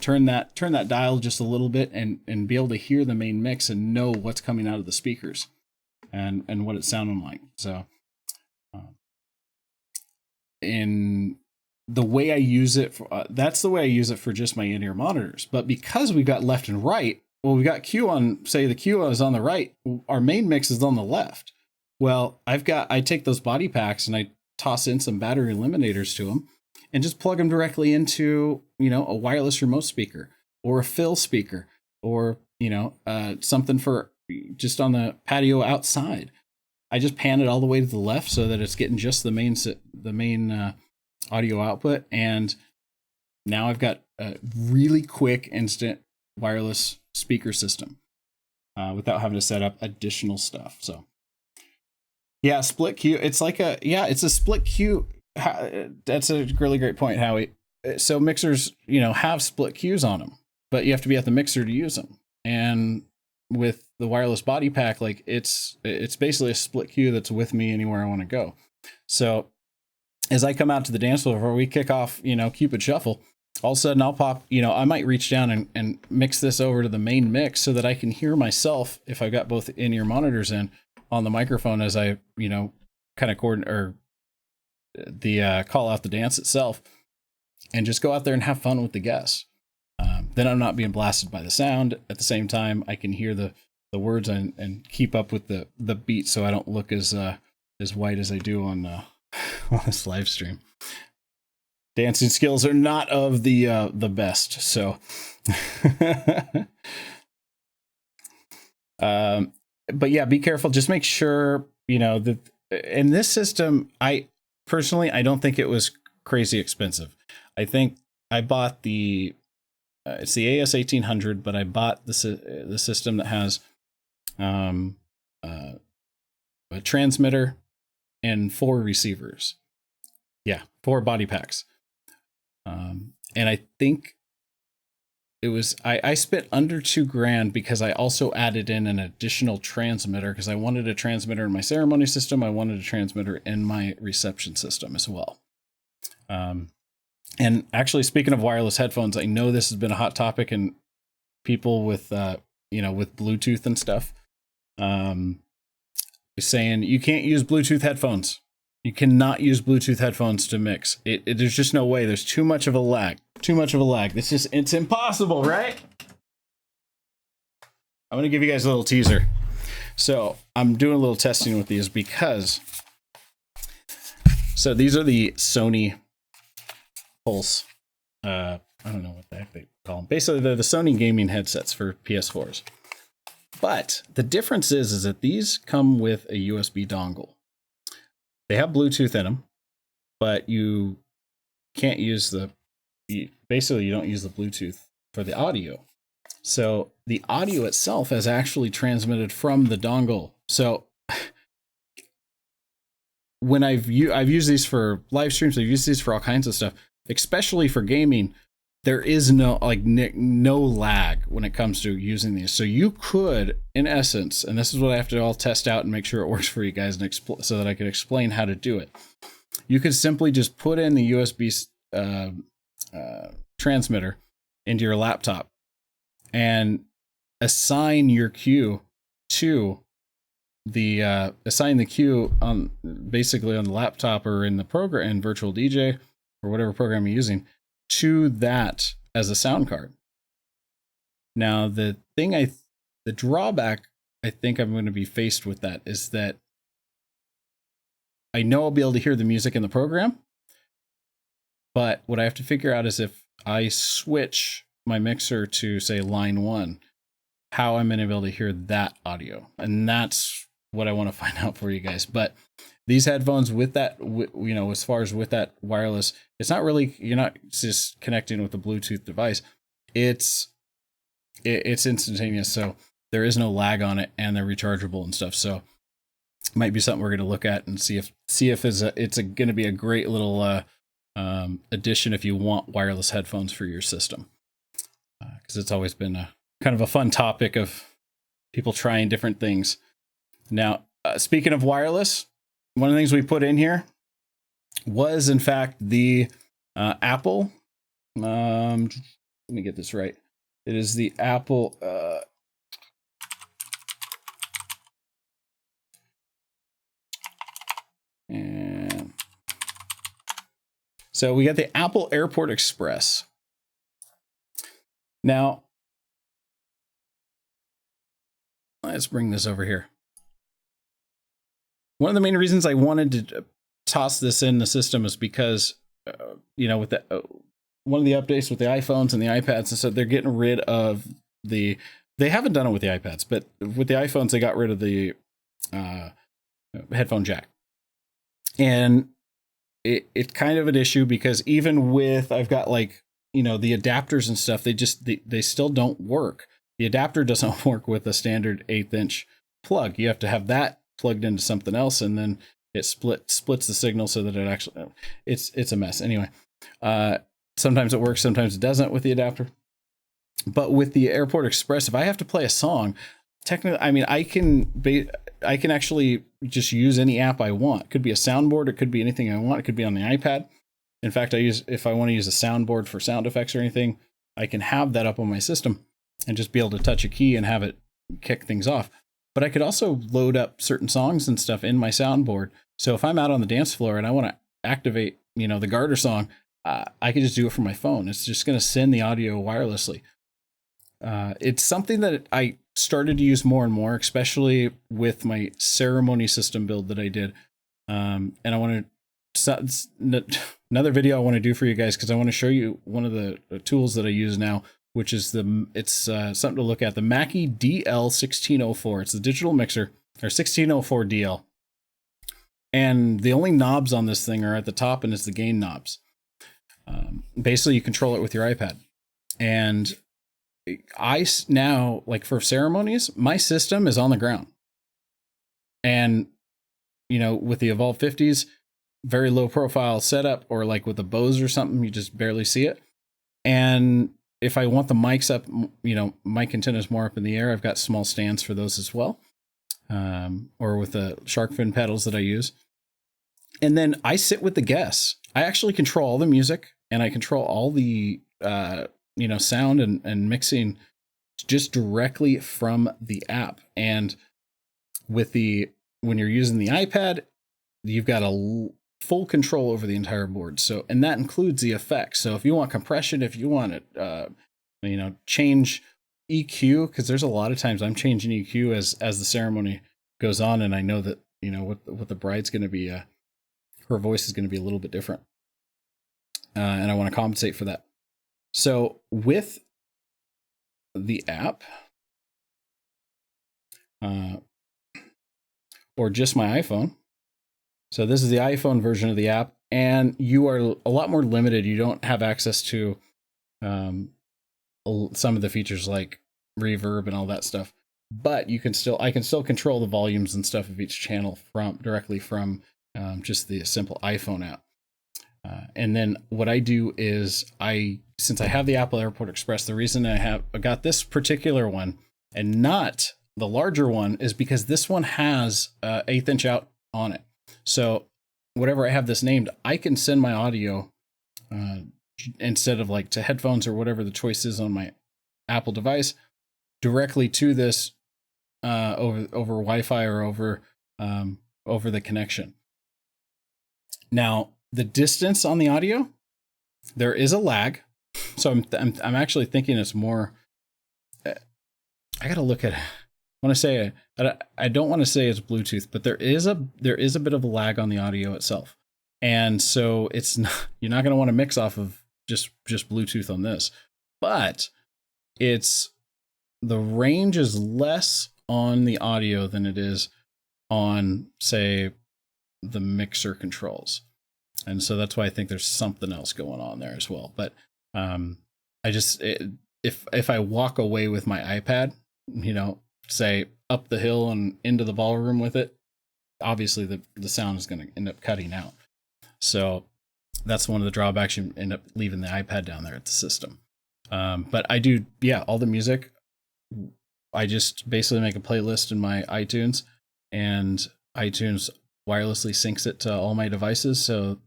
S1: turn that dial just a little bit and be able to hear the main mix and know what's coming out of the speakers and what it's sounding like. So, in the way I use it, that's the way I use it for just my in-ear monitors. But because we've got left and right, well, we got Q on, say the Q is on the right, our main mix is on the left. Well, I take those body packs and I toss in some battery eliminators to them and just plug them directly into, a wireless remote speaker or a fill speaker or, something for just on the patio outside. I just pan it all the way to the left so that it's getting just the main audio output. And now I've got a really quick, instant wireless speaker system without having to set up additional stuff. So yeah, split Q. It's a split Q. That's a really great point, Howie. So mixers, have split Qs on them, but you have to be at the mixer to use them. And with the wireless body pack, like it's basically a split Q that's with me anywhere I want to go. So as I come out to the dance floor before we kick off, Cupid Shuffle, all of a sudden I'll pop, I might reach down and mix this over to the main mix so that I can hear myself if I've got both in-ear monitors in on the microphone as I, kind of coordinate or call out the dance itself and just go out there and have fun with the guests. Then I'm not being blasted by the sound. At the same time, I can hear the words and keep up with the beat so I don't look as white as I do on this live stream. Dancing skills are not of the best, so but yeah, be careful. Just make sure that in this system, I don't think it was crazy expensive. I think I bought it's the AS1800, but I bought the system that has a transmitter and 4 receivers. Yeah, 4 body packs. And I think it was, I spent under $2,000 because I also added in an additional transmitter because I wanted a transmitter in my ceremony system. I wanted a transmitter in my reception system as well. And actually, speaking of wireless headphones, I know this has been a hot topic and people with, with Bluetooth and stuff, saying you can't use Bluetooth headphones. You cannot use Bluetooth headphones to mix. There's just no way. There's too much of a lag. It's impossible, right? I'm going to give you guys a little teaser. So I'm doing a little testing with these because, so these are the Sony Pulse. I don't know what the heck they call them. Basically, they're the Sony gaming headsets for PS4s. But the difference is that these come with a USB dongle. They have Bluetooth in them, but you can't use basically you don't use the Bluetooth for the audio. So the audio itself is actually transmitted from the dongle. So when I've used these for live streams, I've used these for all kinds of stuff, especially for gaming. There is no lag when it comes to using these. So you could, in essence, and this is what I have to all test out and make sure it works for you guys, and so that I can explain how to do it. You could simply just put in the USB transmitter into your laptop and assign your cue to assign the cue on basically on the laptop or in the program in Virtual DJ or whatever program you're using to that as a sound card. Now, the drawback I think I'm going to be faced with that is that I know I'll be able to hear the music in the program, but what I have to figure out is if I switch my mixer to, say, line 1, how I'm going to be able to hear that audio. And that's what I want to find out for you guys. But these headphones with that, as far as with that wireless, it's not really, you're not just connecting with the Bluetooth device. It's instantaneous. So there is no lag on it, and they're rechargeable and stuff. So it might be something we're going to look at and see if it's going to be a great little addition if you want wireless headphones for your system. Because it's always been a kind of a fun topic of people trying different things. Now, speaking of wireless, one of the things we put in here was, in fact, the Apple. Let me get this right. It is the Apple. And so we got the Apple Airport Express. Now, let's bring this over here. One of the main reasons I wanted to toss this in the system is because, with one of the updates with the iPhones and the iPads, and so they're getting rid of they haven't done it with the iPads, but with the iPhones, they got rid of the headphone jack. And it's kind of an issue because even with, I've got the adapters and stuff, they still don't work. The adapter doesn't work with a standard 1/8" plug. You have to have that plugged into something else, and then it splits the signal so that it actually, it's a mess. Anyway, sometimes it works, sometimes it doesn't with the adapter. But with the Airport Express, if I have to play a song, technically, I mean, I can actually just use any app I want. It could be a soundboard, it could be anything I want. It could be on the iPad. In fact, if I want to use a soundboard for sound effects or anything, I can have that up on my system and just be able to touch a key and have it kick things off. But I could also load up certain songs and stuff in my soundboard. So if I'm out on the dance floor and I want to activate, the Garter song, I can just do it from my phone. It's just going to send the audio wirelessly. It's something that I started to use more and more, especially with my ceremony system build that I did. And I want to, another video I want to do for you guys, because I want to show you one of the tools that I use now, which is it's something to look at, the Mackie DL1604. It's the digital mixer, or 1604 DL. And the only knobs on this thing are at the top, and it's the gain knobs. Basically, you control it with your iPad. And I now, like for ceremonies, my system is on the ground. And, with the Evolve 50s, very low profile setup, or like with the Bose or something, you just barely see it. And if I want the mics up, mic antennas more up in the air, I've got small stands for those as well. Or with the shark fin pedals that I use. And then I sit with the guests. I actually control all the music, and I control all the, sound and mixing just directly from the app. And when you're using the iPad, you've got full control over the entire board. So, and that includes the effects. So if you want compression, if you want it, change EQ, because there's a lot of times I'm changing EQ as the ceremony goes on, and I know that what the bride's going to be, her voice is going to be a little bit different. and I want to compensate for that. So with the app, or just my iPhone. So this is the iPhone version of the app, and you are a lot more limited. You don't have access to some of the features like reverb and all that stuff, but I can still control the volumes and stuff of each channel directly from just the simple iPhone app. And then what I do is since I have the Apple Airport Express, the reason I got this particular one and not the larger one is because this one has 1/8 inch out on it. So whatever I have this named, I can send my audio instead of like to headphones or whatever the choice is on my Apple device directly to this over Wi-Fi or over the connection. Now, the distance on the audio, there is a lag. So I'm actually thinking it's more. I got to look at. I don't want to say it's Bluetooth, but there is a bit of a lag on the audio itself, and so you're not going to want to mix off of just Bluetooth on this, but the range is less on the audio than it is on, say, the mixer controls, and so that's why I think there's something else going on there as well. But if I walk away with my iPad, say up the hill and into the ballroom with it, obviously the sound is going to end up cutting out. So that's one of the drawbacks. You end up leaving the iPad down there at the system. But I do, all the music. I just basically make a playlist in my iTunes, and iTunes wirelessly syncs it to all my devices. So,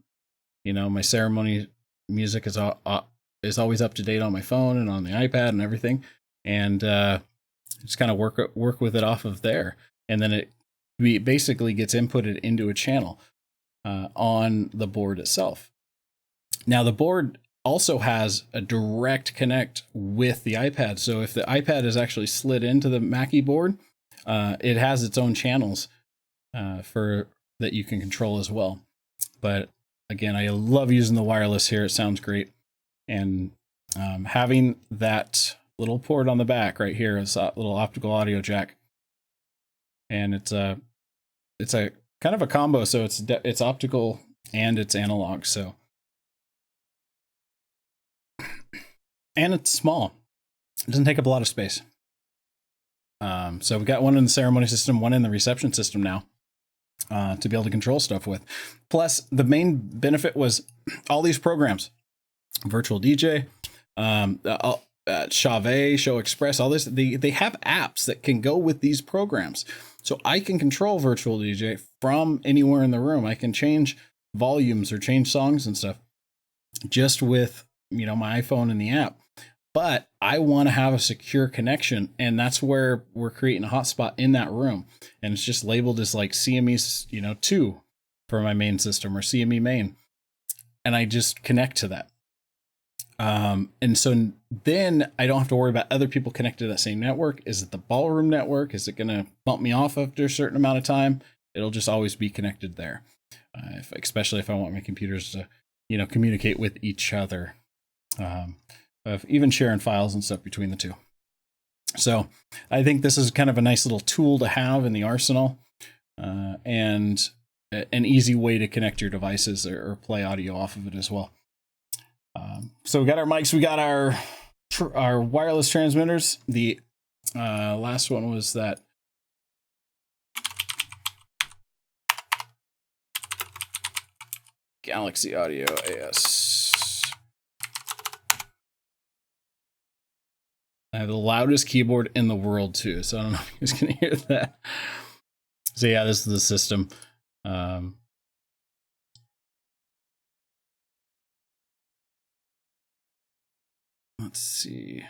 S1: my ceremony music is always up to date on my phone and on the iPad and everything. And just kind of work with it off of there, and then it basically gets inputted into a channel on the board itself. Now the board also has a direct connect with the iPad, so if the iPad is actually slid into the Mackie board, it has its own channels for that you can control as well. But again, I love using the wireless here. It sounds great, and having that little port on the back right here is a little optical audio jack, and it's a kind of a combo. So it's optical and it's analog. So, and it's small. It doesn't take up a lot of space. So we got one in the ceremony system, one in the reception system now, to be able to control stuff with. Plus, the main benefit was all these programs, Virtual DJ, Chave, Show Express, all this. They have apps that can go with these programs, so I can control Virtual DJ from anywhere in the room. I can change volumes or change songs and stuff just with my iPhone and the app. But I want to have a secure connection, and that's where we're creating a hotspot in that room, and it's just labeled as like CME 2 for my main system, or CME main, and I just connect to that. And so then I don't have to worry about other people connected to that same network. Is it the ballroom network? Is it going to bump me off after a certain amount of time? It'll just always be connected there. Especially if I want my computers to, communicate with each other, even sharing files and stuff between the two. So I think this is kind of a nice little tool to have in the arsenal, and an easy way to connect your devices or play audio off of it as well. So we got our mics, we got our wireless transmitters. The last one was that Galaxy Audio AS. I have the loudest keyboard in the world too, so I don't know if you guys can hear that. So yeah, this is the system. Let's see.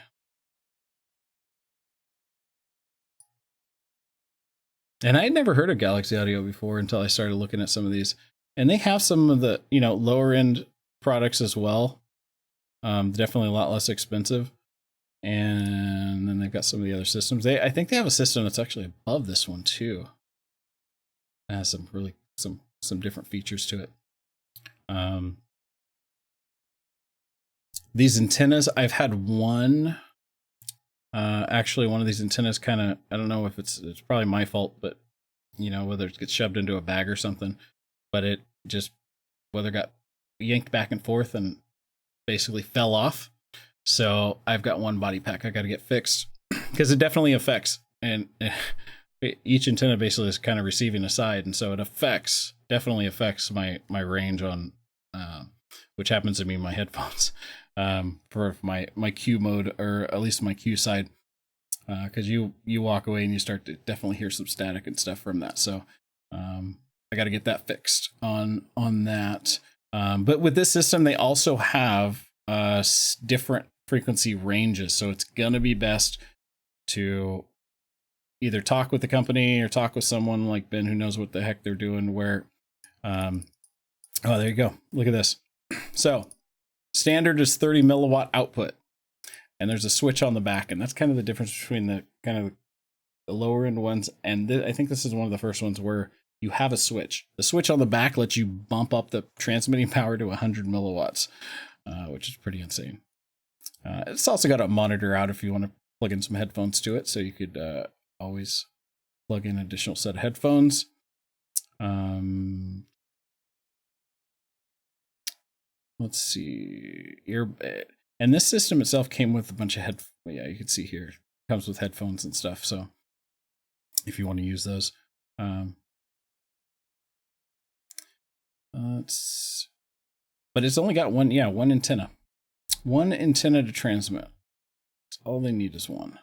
S1: And I had never heard of Galaxy Audio before until I started looking at some of these. And they have some of the, lower end products as well. Definitely a lot less expensive. And then they've got some of the other systems. I think they have a system that's actually above this one too. It has some different features to it. These antennas, I've had one. Actually, one of these antennas kind of, I don't know if it's probably my fault, but you know, whether it gets shoved into a bag or something, but it just, whether it got yanked back and forth and basically fell off. So I've got one body pack I got to get fixed because it definitely affects. And each antenna basically is kind of receiving a side. And so it definitely affects my range on, which happens to be my headphones, for my Q mode, or at least my Q side. Because you walk away and you start to definitely hear some static and stuff from that. So I got to get that fixed on that. But with this system, they also have different frequency ranges. So it's going to be best to either talk with the company or talk with someone like Ben who knows what the heck they're doing. Where, oh, there you go. Look at this. So standard is 30 milliwatt output. And there's a switch on the back, and that's kind of the difference between the kind of the lower end ones. And I think this is one of the first ones where you have a switch. The switch on the back lets you bump up the transmitting power to 100 milliwatts, which is pretty insane. It's also got a monitor out if you want to plug in some headphones to it, so you could always plug in an additional set of headphones. Let's see, earbud. And this system itself came with a bunch of yeah, you can see here, it comes with headphones and stuff. So if you want to use those, but it's only got one antenna to transmit. All they need is one.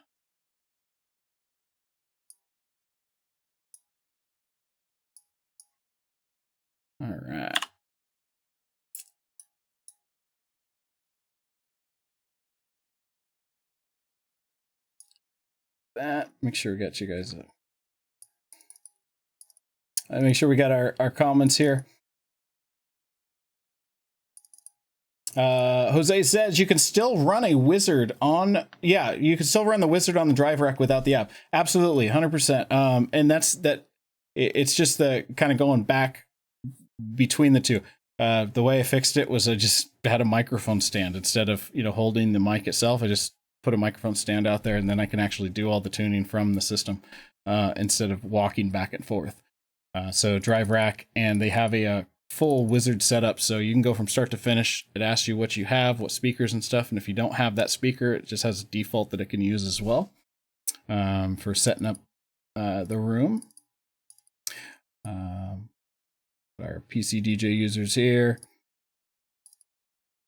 S1: All right. That, make sure we got you guys up. Make sure we got our comments here. Jose says you can still run a wizard on, you can still run the wizard on the drive rack without the app. Absolutely, 100%. And it's just the kind of going back between the two. The way I fixed it was I just had a microphone stand instead of, holding the mic itself. I just put a microphone stand out there, and then I can actually do all the tuning from the system instead of walking back and forth. So drive rack, and they have a full wizard setup, so you can go from start to finish. It asks you what you have, what speakers and stuff, and if you don't have that speaker, it just has a default that it can use as well for setting up the room. Our PC DJ users here.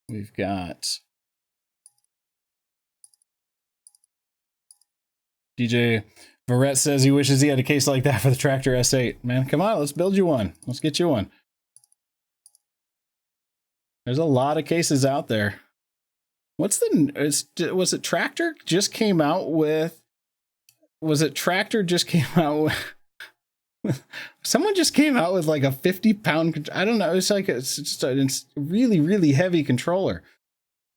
S1: We've got DJ Barrett says he wishes he had a case like that for the Tractor S8. Man, come on, let's build you one. Let's get you one. There's a lot of cases out there. Was it Tractor just came out with? Was it Tractor just came out with? Someone just came out with like a 50-pound. I don't know. It's like it's really, really heavy controller.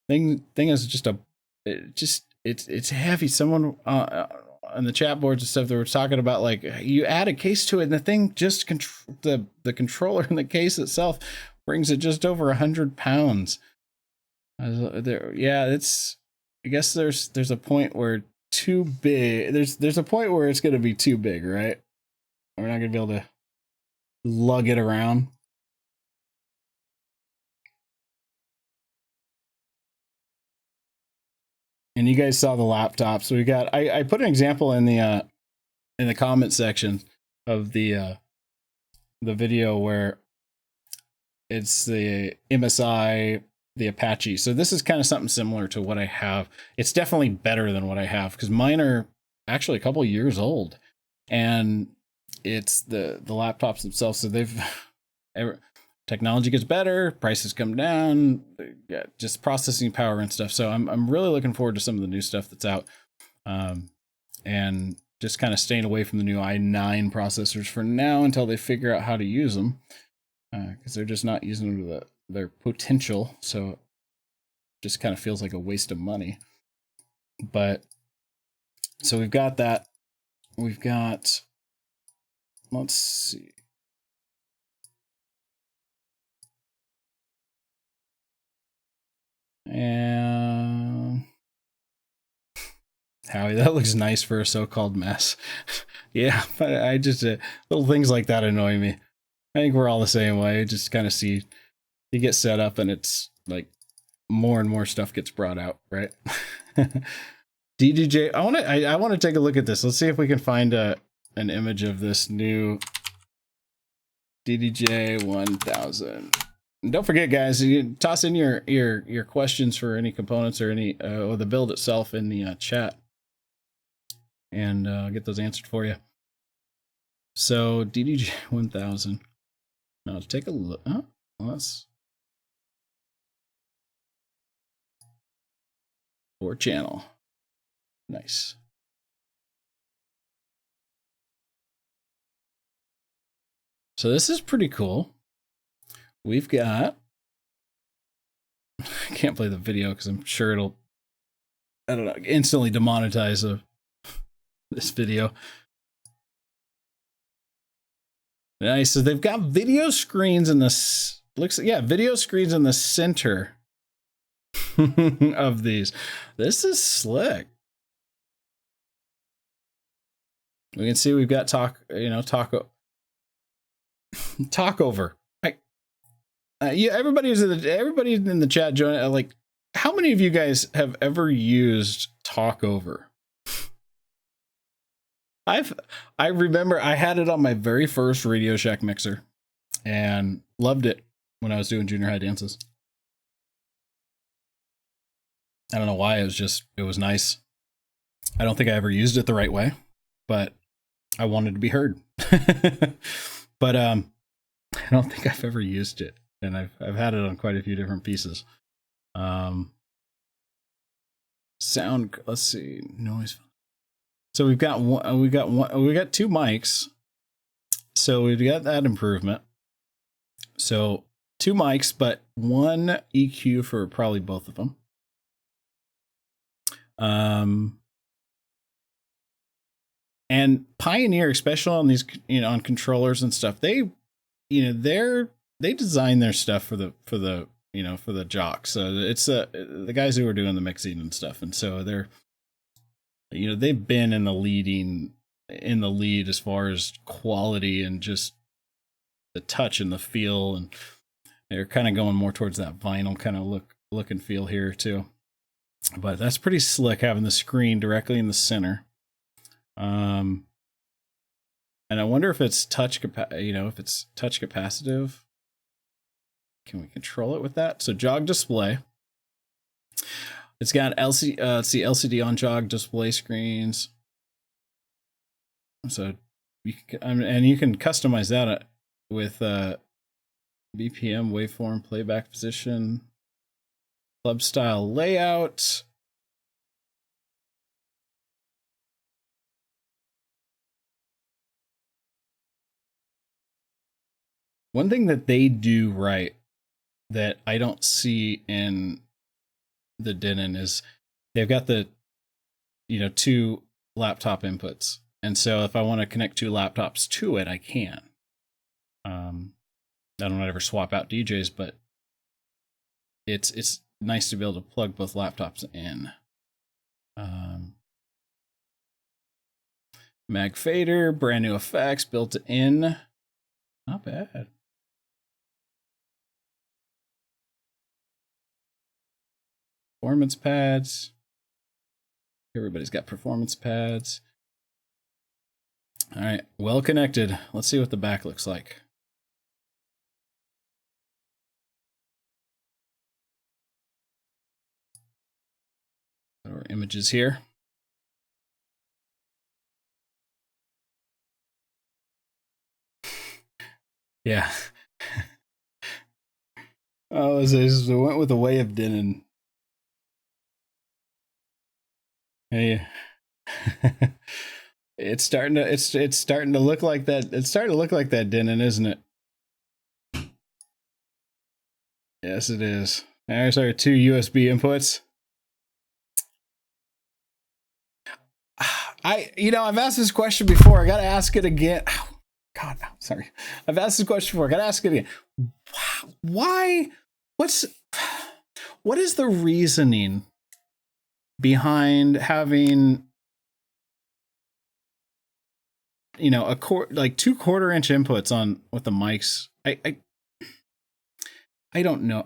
S1: Thing is just it's heavy. Someone on the chat boards and stuff, they were talking about like you add a case to it, and the thing just the controller in the case itself brings it just over 100 pounds. It's. I guess there's a point where too big. There's a point where it's going to be too big, right? We're not going to be able to lug it around. And you guys saw the laptop, so we got. I put an example in the comment section of the video where it's the MSI, the Apache. So this is kind of something similar to what I have. It's definitely better than what I have because mine are actually a couple of years old, and it's the laptops themselves. So technology gets better, prices come down, just processing power and stuff. So I'm really looking forward to some of the new stuff that's out, and just kind of staying away from the new i9 processors for now until they figure out how to use them, because they're just not using them to their potential. So it just kind of feels like a waste of money. But so we've got that. We've got, let's see. And Howie, that looks nice for a so-called mess. Yeah, but I just little things like that annoy me. I think we're all the same way. I just kind of see you get set up and it's like more and more stuff gets brought out, right? DDJ, I want to take a look at this. Let's see if we can find an image of this new DDJ 1000. And don't forget, guys, you toss in your questions for any components or any or the build itself in the chat, and I'll get those answered for you. So DDJ 1000. Now let's take a look. Oh, well, that's 4-channel. Nice. So this is pretty cool. We've got, I can't play the video because I'm sure it'll, I don't know, instantly demonetize this video. Nice. So they've got video screens in this, video screens in the center of these. This is slick. We can see we've got talkover. Yeah, everybody in the chat join. Like, how many of you guys have ever used talkover? I remember I had it on my very first Radio Shack mixer and loved it when I was doing junior high dances. I don't know why, it was nice. I don't think I ever used it the right way, but I wanted to be heard. But I don't think I've ever used it, and I've had it on quite a few different pieces. Sound, let's see, noise. So we got 2 mics. So we've got that improvement. So 2 mics, but 1 EQ for probably both of them. And Pioneer, especially on these, on controllers and stuff, they design their stuff for the jocks. So it's the guys who are doing the mixing and stuff, and so they've been in the lead as far as quality and just the touch and the feel, and they're kind of going more towards that vinyl kind of look and feel here too. But that's pretty slick, having the screen directly in the center. And I wonder if it's touch capacitive. Can we control it with that? So jog display. It's got LCD on jog display screens. So you can customize that with BPM, waveform, playback position, club style layout. One thing that they do right that I don't see in the Denon is they've got the 2 laptop inputs, and so if I want to connect 2 laptops to it, I can. I don't ever swap out DJs, but it's nice to be able to plug both laptops in. Mag fader, brand new effects built in. Not bad. Performance pads. Everybody's got performance pads. All right, well connected. Let's see what the back looks like. Our images here. Yeah. Oh, it went with the way of Denon. Hey. It's starting to look like that. It's starting to look like that Denon, isn't it? Yes, it is. There's our 2 USB inputs. I've asked this question before. I got to ask it again. Oh, God, sorry. I've asked this question before. I got to ask it again. Why? What is the reasoning behind having like 2/4 inch inputs on with the mics. I don't know.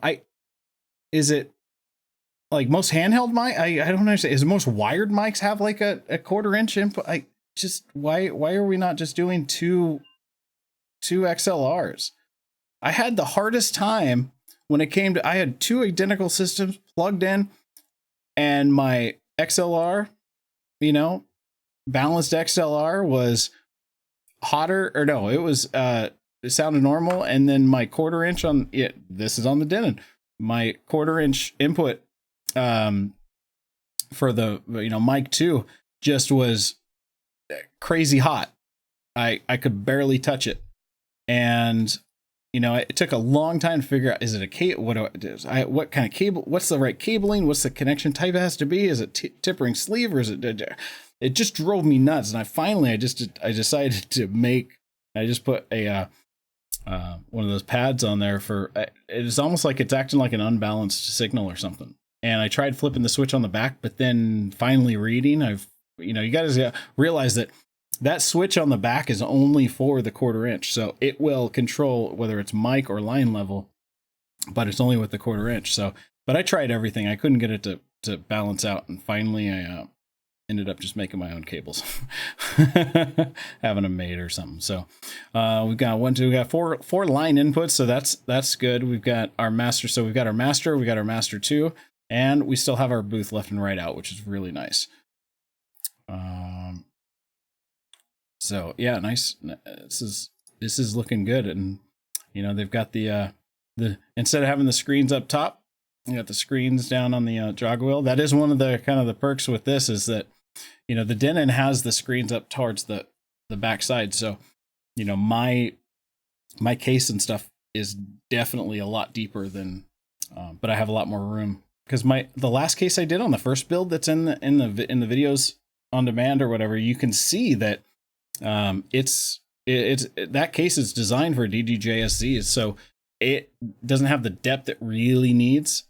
S1: Is it like most handheld mic? I don't understand. Is most wired mics have like a 1/4 inch input? Why are we not just doing two XLRs? I had the hardest time when it came to, I had two identical systems plugged in, and my XLR, balanced XLR was hotter, or no, it sounded normal. And then my 1/4 inch on it, this is on the Denon, my 1/4 inch input for the, mic 2 just was crazy hot. I could barely touch it. And it took a long time to figure out, is it a cable? What kind of cable? What's the right cabling? What's the connection type it has to be? Is it tip ring sleeve, or is it? It just drove me nuts. And I decided to I just put a one of those pads on there for. It's almost like it's acting like an unbalanced signal or something. And I tried flipping the switch on the back, but then finally reading, you got to realize that switch on the back is only for the 1/4 inch. So it will control whether it's mic or line level, but it's only with the 1/4 inch. So, but I tried everything. I couldn't get it to balance out. And finally I ended up just making my own cables, having them made or something. So we've got four line inputs. So that's good. We've got our master. So we've got our master 2, and we still have our booth left and right out, which is really nice. So yeah, nice. This is looking good. And they've got the instead of having the screens up top, you got the screens down on the jog wheel. That is one of the kind of the perks with this, is that the Denon has the screens up towards the back side. So my case and stuff is definitely a lot deeper than but I have a lot more room, because the last case I did on the first build that's in the videos on demand or whatever, you can see that it's that case is designed for DDJSZs, so it doesn't have the depth it really needs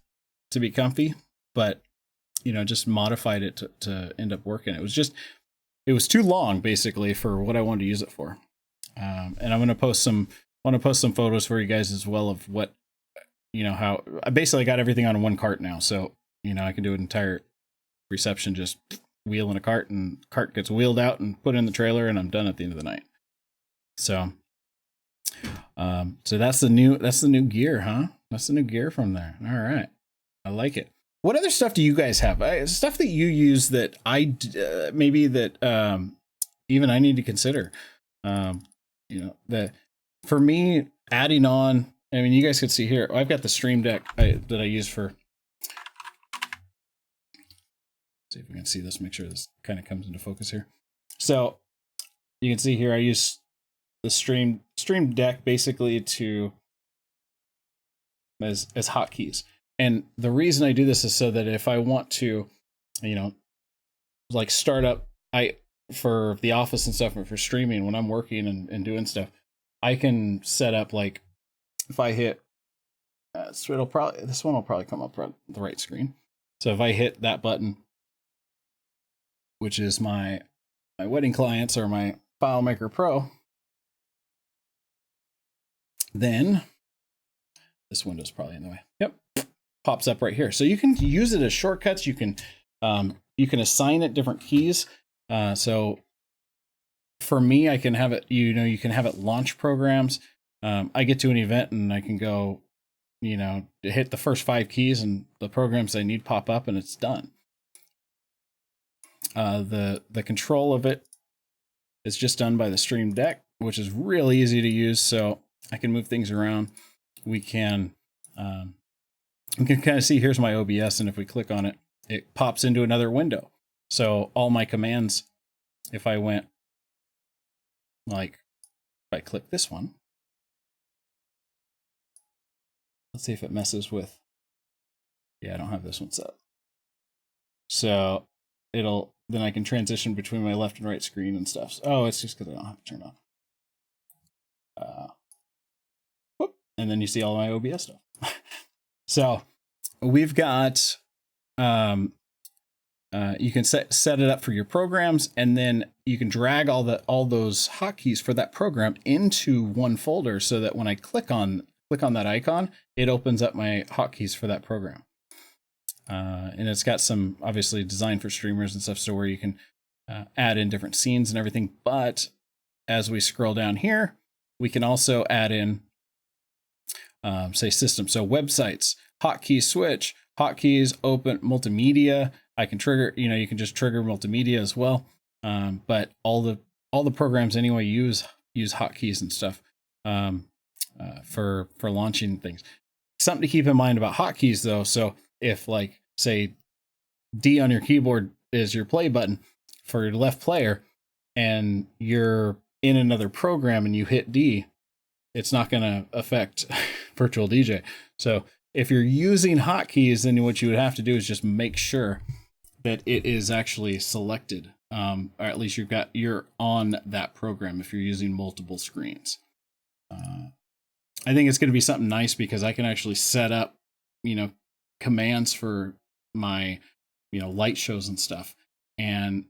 S1: to be comfy, but just modified it to end up working. It was too long basically for what I wanted to use it for. And I'm going to post some photos for you guys as well of what, how I basically got everything on one cart now. So, I can do an entire reception, just wheel in a cart, and cart gets wheeled out and put in the trailer, and I'm done at the end of the night. So, so that's the new gear, huh? That's the new gear from there. All right. I like it. What other stuff do you guys have? Stuff that you use that maybe that even I need to consider. That for me, adding on. I mean, you guys can see here. I've got the Stream Deck that I use for. See if we can see this. Make sure this kind of comes into focus here. So you can see here, I use the Stream Deck basically as hotkeys. And the reason I do this is so that if I want to, like start up, for the office and stuff, and for streaming when I'm working and doing stuff, I can set up, like, if I hit, so this one will probably come up on the right screen. So if I hit that button, which is my wedding clients or my FileMaker Pro, then this window's probably in the way. Yep. Pops up right here. So you can use it as shortcuts. You can assign it different keys. So for me, I can have it, you can have it launch programs. I get to an event and I can go, hit the first 5 keys, and the programs I need pop up, and it's done. The control of it is just done by the Stream Deck, which is really easy to use. So I can move things around. We can kind of see, here's my OBS, and if we click on it, it pops into another window. So all my commands, if I click this one, let's see if it messes with, I don't have this one set. So then I can transition between my left and right screen and stuff. Oh, it's just because I don't have it turned on. And then you see all my OBS stuff. So we've got you can set it up for your programs, and then you can drag all those hotkeys for that program into one folder, so that when I click on that icon, it opens up my hotkeys for that program. And it's got some obviously designed for streamers and stuff, so where you can add in different scenes and everything. But as we scroll down here, we can also add in, say, system. So websites, hotkey switch, hotkeys, open multimedia. I can trigger, you can just trigger multimedia as well. But all the programs anyway use hotkeys and stuff for launching things. Something to keep in mind about hotkeys though. So if, like, say D on your keyboard is your play button for your left player, and you're in another program and you hit D, it's not going to affect Virtual DJ. So if you're using hotkeys, then what you would have to do is just make sure that it is actually selected, or at least you're on that program if you're using multiple screens. I think it's going to be something nice because I can actually set up, commands for my, light shows and stuff. And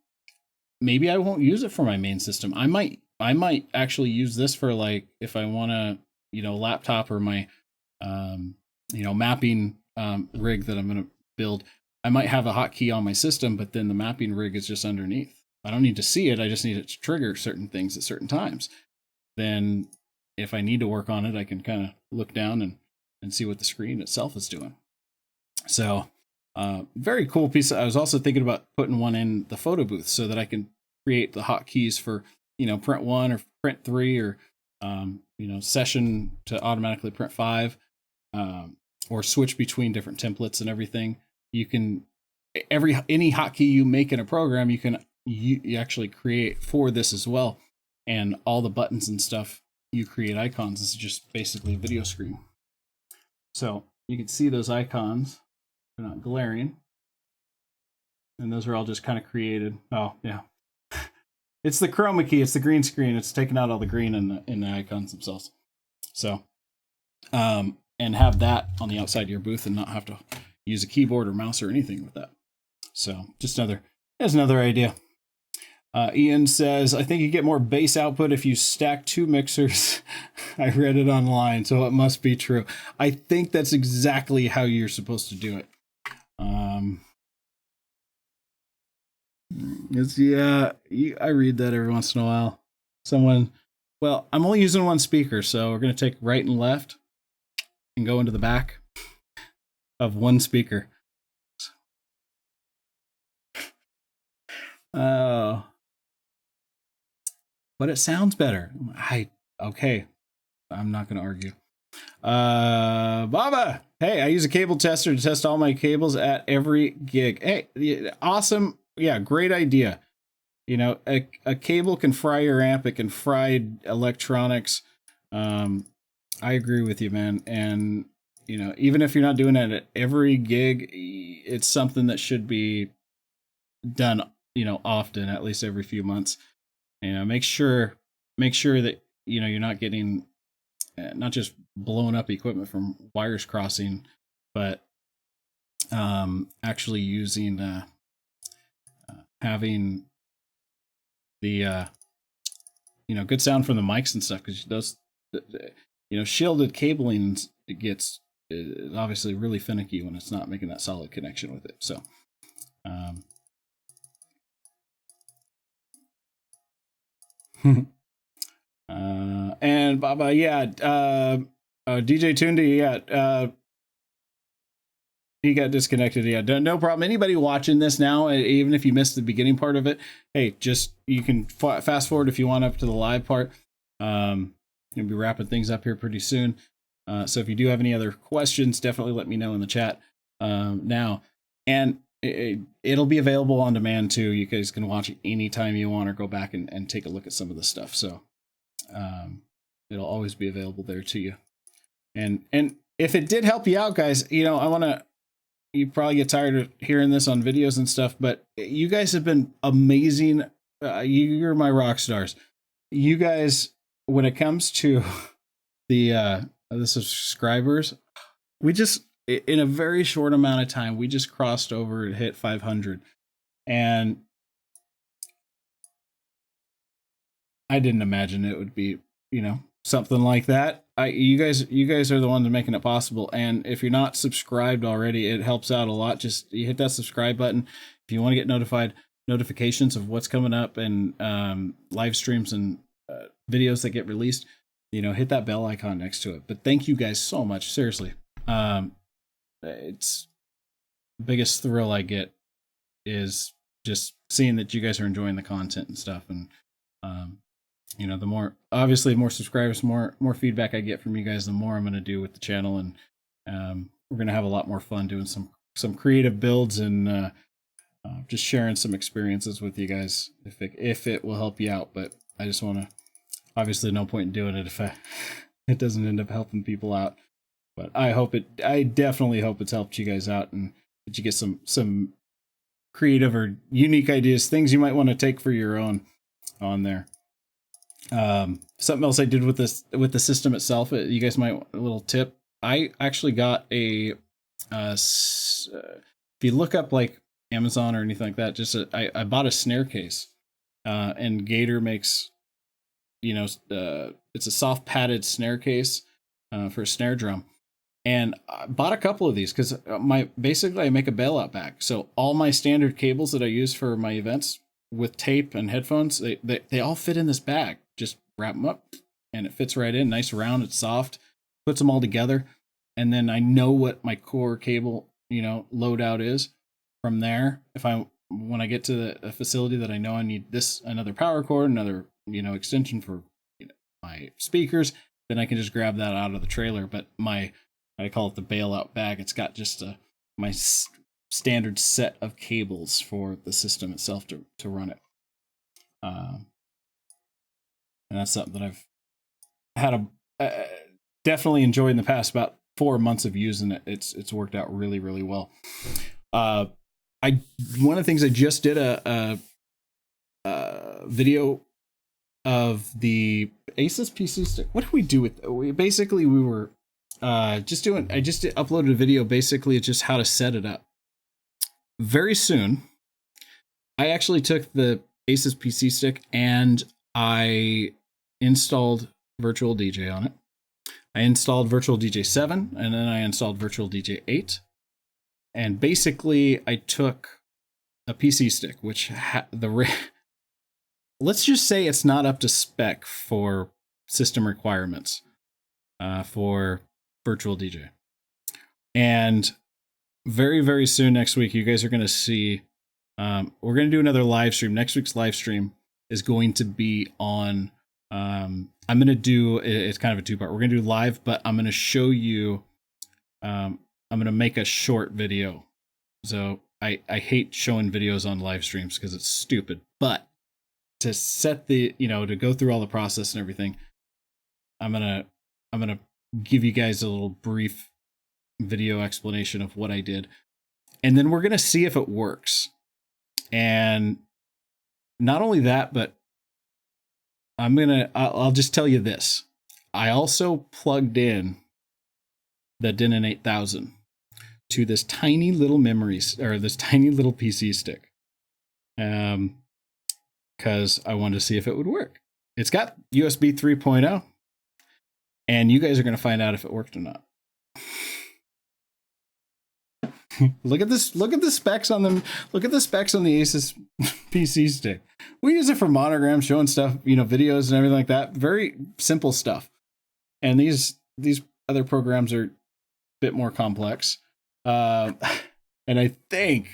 S1: maybe I won't use it for my main system. I might actually use this for, like, if I want to, laptop or my, mapping rig that I'm going to build. I might have a hotkey on my system, but then the mapping rig is just underneath. I don't need to see it. I just need it to trigger certain things at certain times. Then if I need to work on it, I can kind of look down and see what the screen itself is doing. So very cool piece. I was also thinking about putting one in the photo booth so that I can create the hotkeys for, print 1 or print 3 or, session to automatically print 5, or switch between different templates and everything. You can, any hotkey you make in a program, you actually create for this as well. And all the buttons and stuff, you create icons. This is just basically a video screen. So you can see those icons. They're not glaring. And those are all just kind of created. Oh, yeah. It's the chroma key. It's the green screen. It's taking out all the green in the icons themselves. So, and have that on the outside of your booth and not have to use a keyboard or mouse or anything with that. So just another idea. Ian says, I think you get more bass output if you stack 2 mixers. I read it online, so it must be true. I think that's exactly how you're supposed to do it. I read that every once in a while. I'm only using one speaker, so we're going to take right and left and go into the back of one speaker. Oh. But it sounds better. Okay. I'm not going to argue. Baba, hey, I use a cable tester to test all my cables at every gig. Hey, awesome. Yeah, great idea. A cable can fry your amp. It can fry electronics. I agree with you, man. And, even if you're not doing it at every gig, it's something that should be done, often, at least every few months. Make sure that, you're not getting not just blowing up equipment from wires crossing, but actually using having the good sound from the mics and stuff, because those shielded cabling gets obviously really finicky when it's not making that solid connection with it. So and Baba, DJ Tundi, he got disconnected. Yeah, no problem. Anybody watching this now, even if you missed the beginning part of it, hey, you can fast forward if you want up to the live part. We'll be wrapping things up here pretty soon. So if you do have any other questions, definitely let me know in the chat now. And it'll be available on demand too. You guys can watch it anytime you want or go back and take a look at some of the stuff. So it'll always be available there to you. And if it did help you out, guys, you probably get tired of hearing this on videos and stuff, but you guys have been amazing. You're my rock stars. You guys, when it comes to the subscribers, we just, in a very short amount of time, we just crossed over and hit 500. And I didn't imagine it would be, something like that. You guys are the ones making it possible. And if you're not subscribed already, it helps out a lot. Just you hit that subscribe button if you want to get notifications of what's coming up and live streams and videos that get released. Hit that bell icon next to it. But thank you guys so much. Seriously. It's the biggest thrill I get is just seeing that you guys are enjoying the content and stuff. And, the more subscribers, more feedback I get from you guys, the more I'm going to do with the channel. And we're going to have a lot more fun doing some creative builds and just sharing some experiences with you guys if it will help you out. But I just want to, obviously no point in doing it if it doesn't end up helping people out. But I definitely hope it's helped you guys out and that you get some creative or unique ideas, things you might want to take for your own on there. Something else I did with the system itself, you guys might want a little tip. I actually got if you look up like Amazon or anything like that, I bought a snare case, and Gator makes, it's a soft padded snare case, for a snare drum. And I bought a couple of these because I make a bailout bag. So all my standard cables that I use for my events with tape and headphones, they all fit in this bag. Just wrap them up and it fits right in. Nice round, it's soft, puts them all together. And then I know what my core cable, loadout is from there. When I get to a facility that I know I need another power cord, another, extension for my speakers, then I can just grab that out of the trailer. But I call it the bailout bag. It's got just my standard set of cables for the system itself to run it. And that's something that I've had definitely enjoyed in the past about 4 months of using it. It's worked out really, really well. One of the things I just did a video of the Asus PC stick. What did we do with it? We were I just uploaded a video. Basically, it's just how to set it up. Very soon, I actually took the Asus PC stick and I installed Virtual DJ on it. I installed Virtual DJ 7 and then I installed Virtual DJ 8. And basically, I took a PC stick, which let's just say it's not up to spec for system requirements for Virtual DJ. And very, very soon next week, you guys are going to see, we're going to do another live stream. Next week's live stream is going to be on, I'm going to do, it's kind of a two-part. We're going to do live, but I'm going to show you, I'm going to make a short video. So I hate showing videos on live streams because it's stupid, but to set to go through all the process and everything, I'm going to give you guys a little brief video explanation of what I did. And then we're going to see if it works. And not only that, but I'll just tell you this. I also plugged in the Denon 8000 to this tiny little this tiny little PC stick. Because I wanted to see if it would work. It's got USB 3.0. And you guys are going to find out if it worked or not. Look at this. Look at the specs on them. Look at the specs on the Asus PC stick. We use it for monograms, showing stuff, videos and everything like that. Very simple stuff. And these other programs are a bit more complex. And I think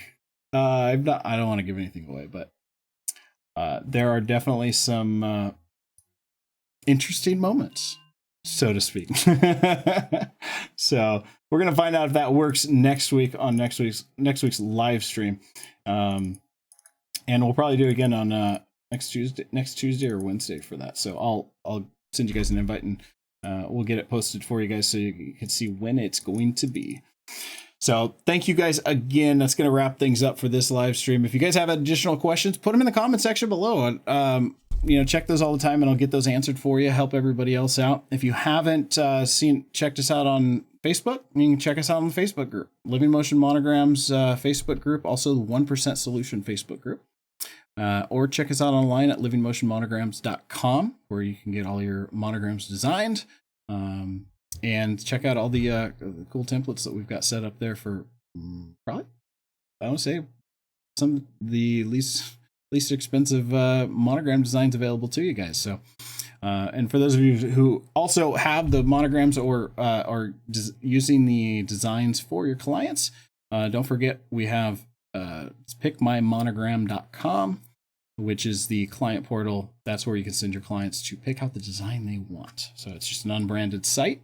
S1: I don't want to give anything away, but there are definitely some interesting moments, so to speak. So we're gonna find out if that works next week on next week's live stream, and we'll probably do it again on next Tuesday or Wednesday for that. So I'll send you guys an invite and we'll get it posted for you guys so you can see when it's going to be. So thank you guys again. That's going to wrap things up for this live stream. If you guys have additional questions, put them in the comment section below. check those all the time, and I'll get those answered for you, help everybody else out. If you haven't checked us out on Facebook, you can check us out on the Facebook group, Living Motion Monograms Facebook group, also the 1% Solution Facebook group. Or check us out online at livingmotionmonograms.com, where you can get all your monograms designed. And check out all the cool templates that we've got set up there for probably, I want to say, some of the least expensive monogram designs available to you guys. So, and for those of you who also have the monograms or are using the designs for your clients, don't forget we have pickmymonogram.com, which is the client portal. That's where you can send your clients to pick out the design they want. So it's just an unbranded site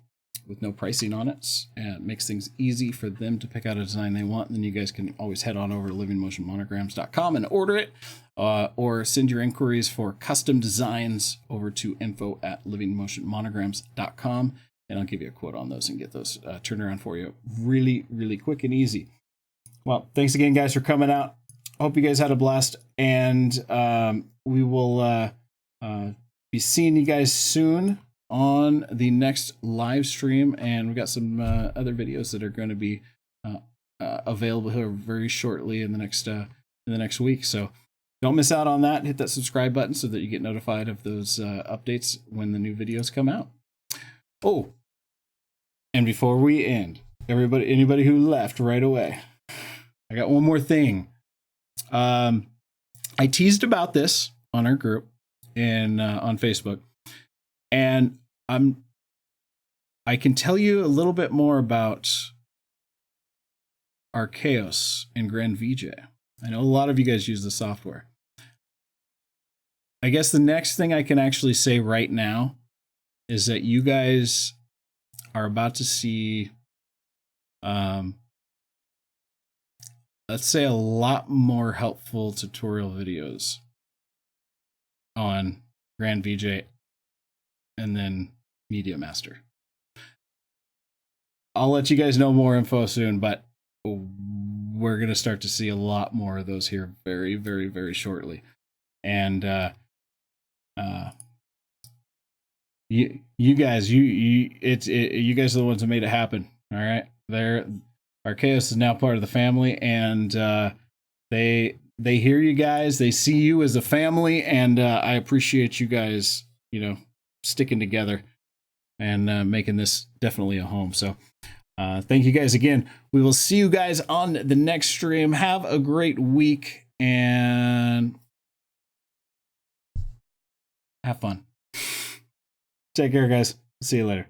S1: with no pricing on it, and it makes things easy for them to pick out a design they want. And then you guys can always head on over to livingmotionmonograms.com and order it, or send your inquiries for custom designs over to info@livingmotionmonograms.com, and I'll give you a quote on those and get those turned around for you really, really quick and easy. Well, thanks again, guys, for coming out. Hope you guys had a blast, and we will be seeing you guys soon on the next live stream, and we've got some other videos that are going to be available here very shortly in the next week. So don't miss out on that. Hit that subscribe button so that you get notified of those updates when the new videos come out. Oh, and before we end, anybody who left right away, I got one more thing. I teased about this on our group and on Facebook, and I can tell you a little bit more about Archaeos and Grand VJ. I know a lot of you guys use the software. I guess the next thing I can actually say right now is that you guys are about to see, let's say, a lot more helpful tutorial videos on Grand VJ and then Media Master. I'll let you guys know more info soon, but we're going to start to see a lot more of those here very, very, very shortly. And you guys, you guys are the ones who made it happen. All right, Archaeos is now part of the family, and they hear you guys, they see you as a family, and I appreciate you guys, sticking together and making this definitely a home. So thank you guys again. We will see you guys on the next stream. Have a great week and have fun. Take care, guys. See you later.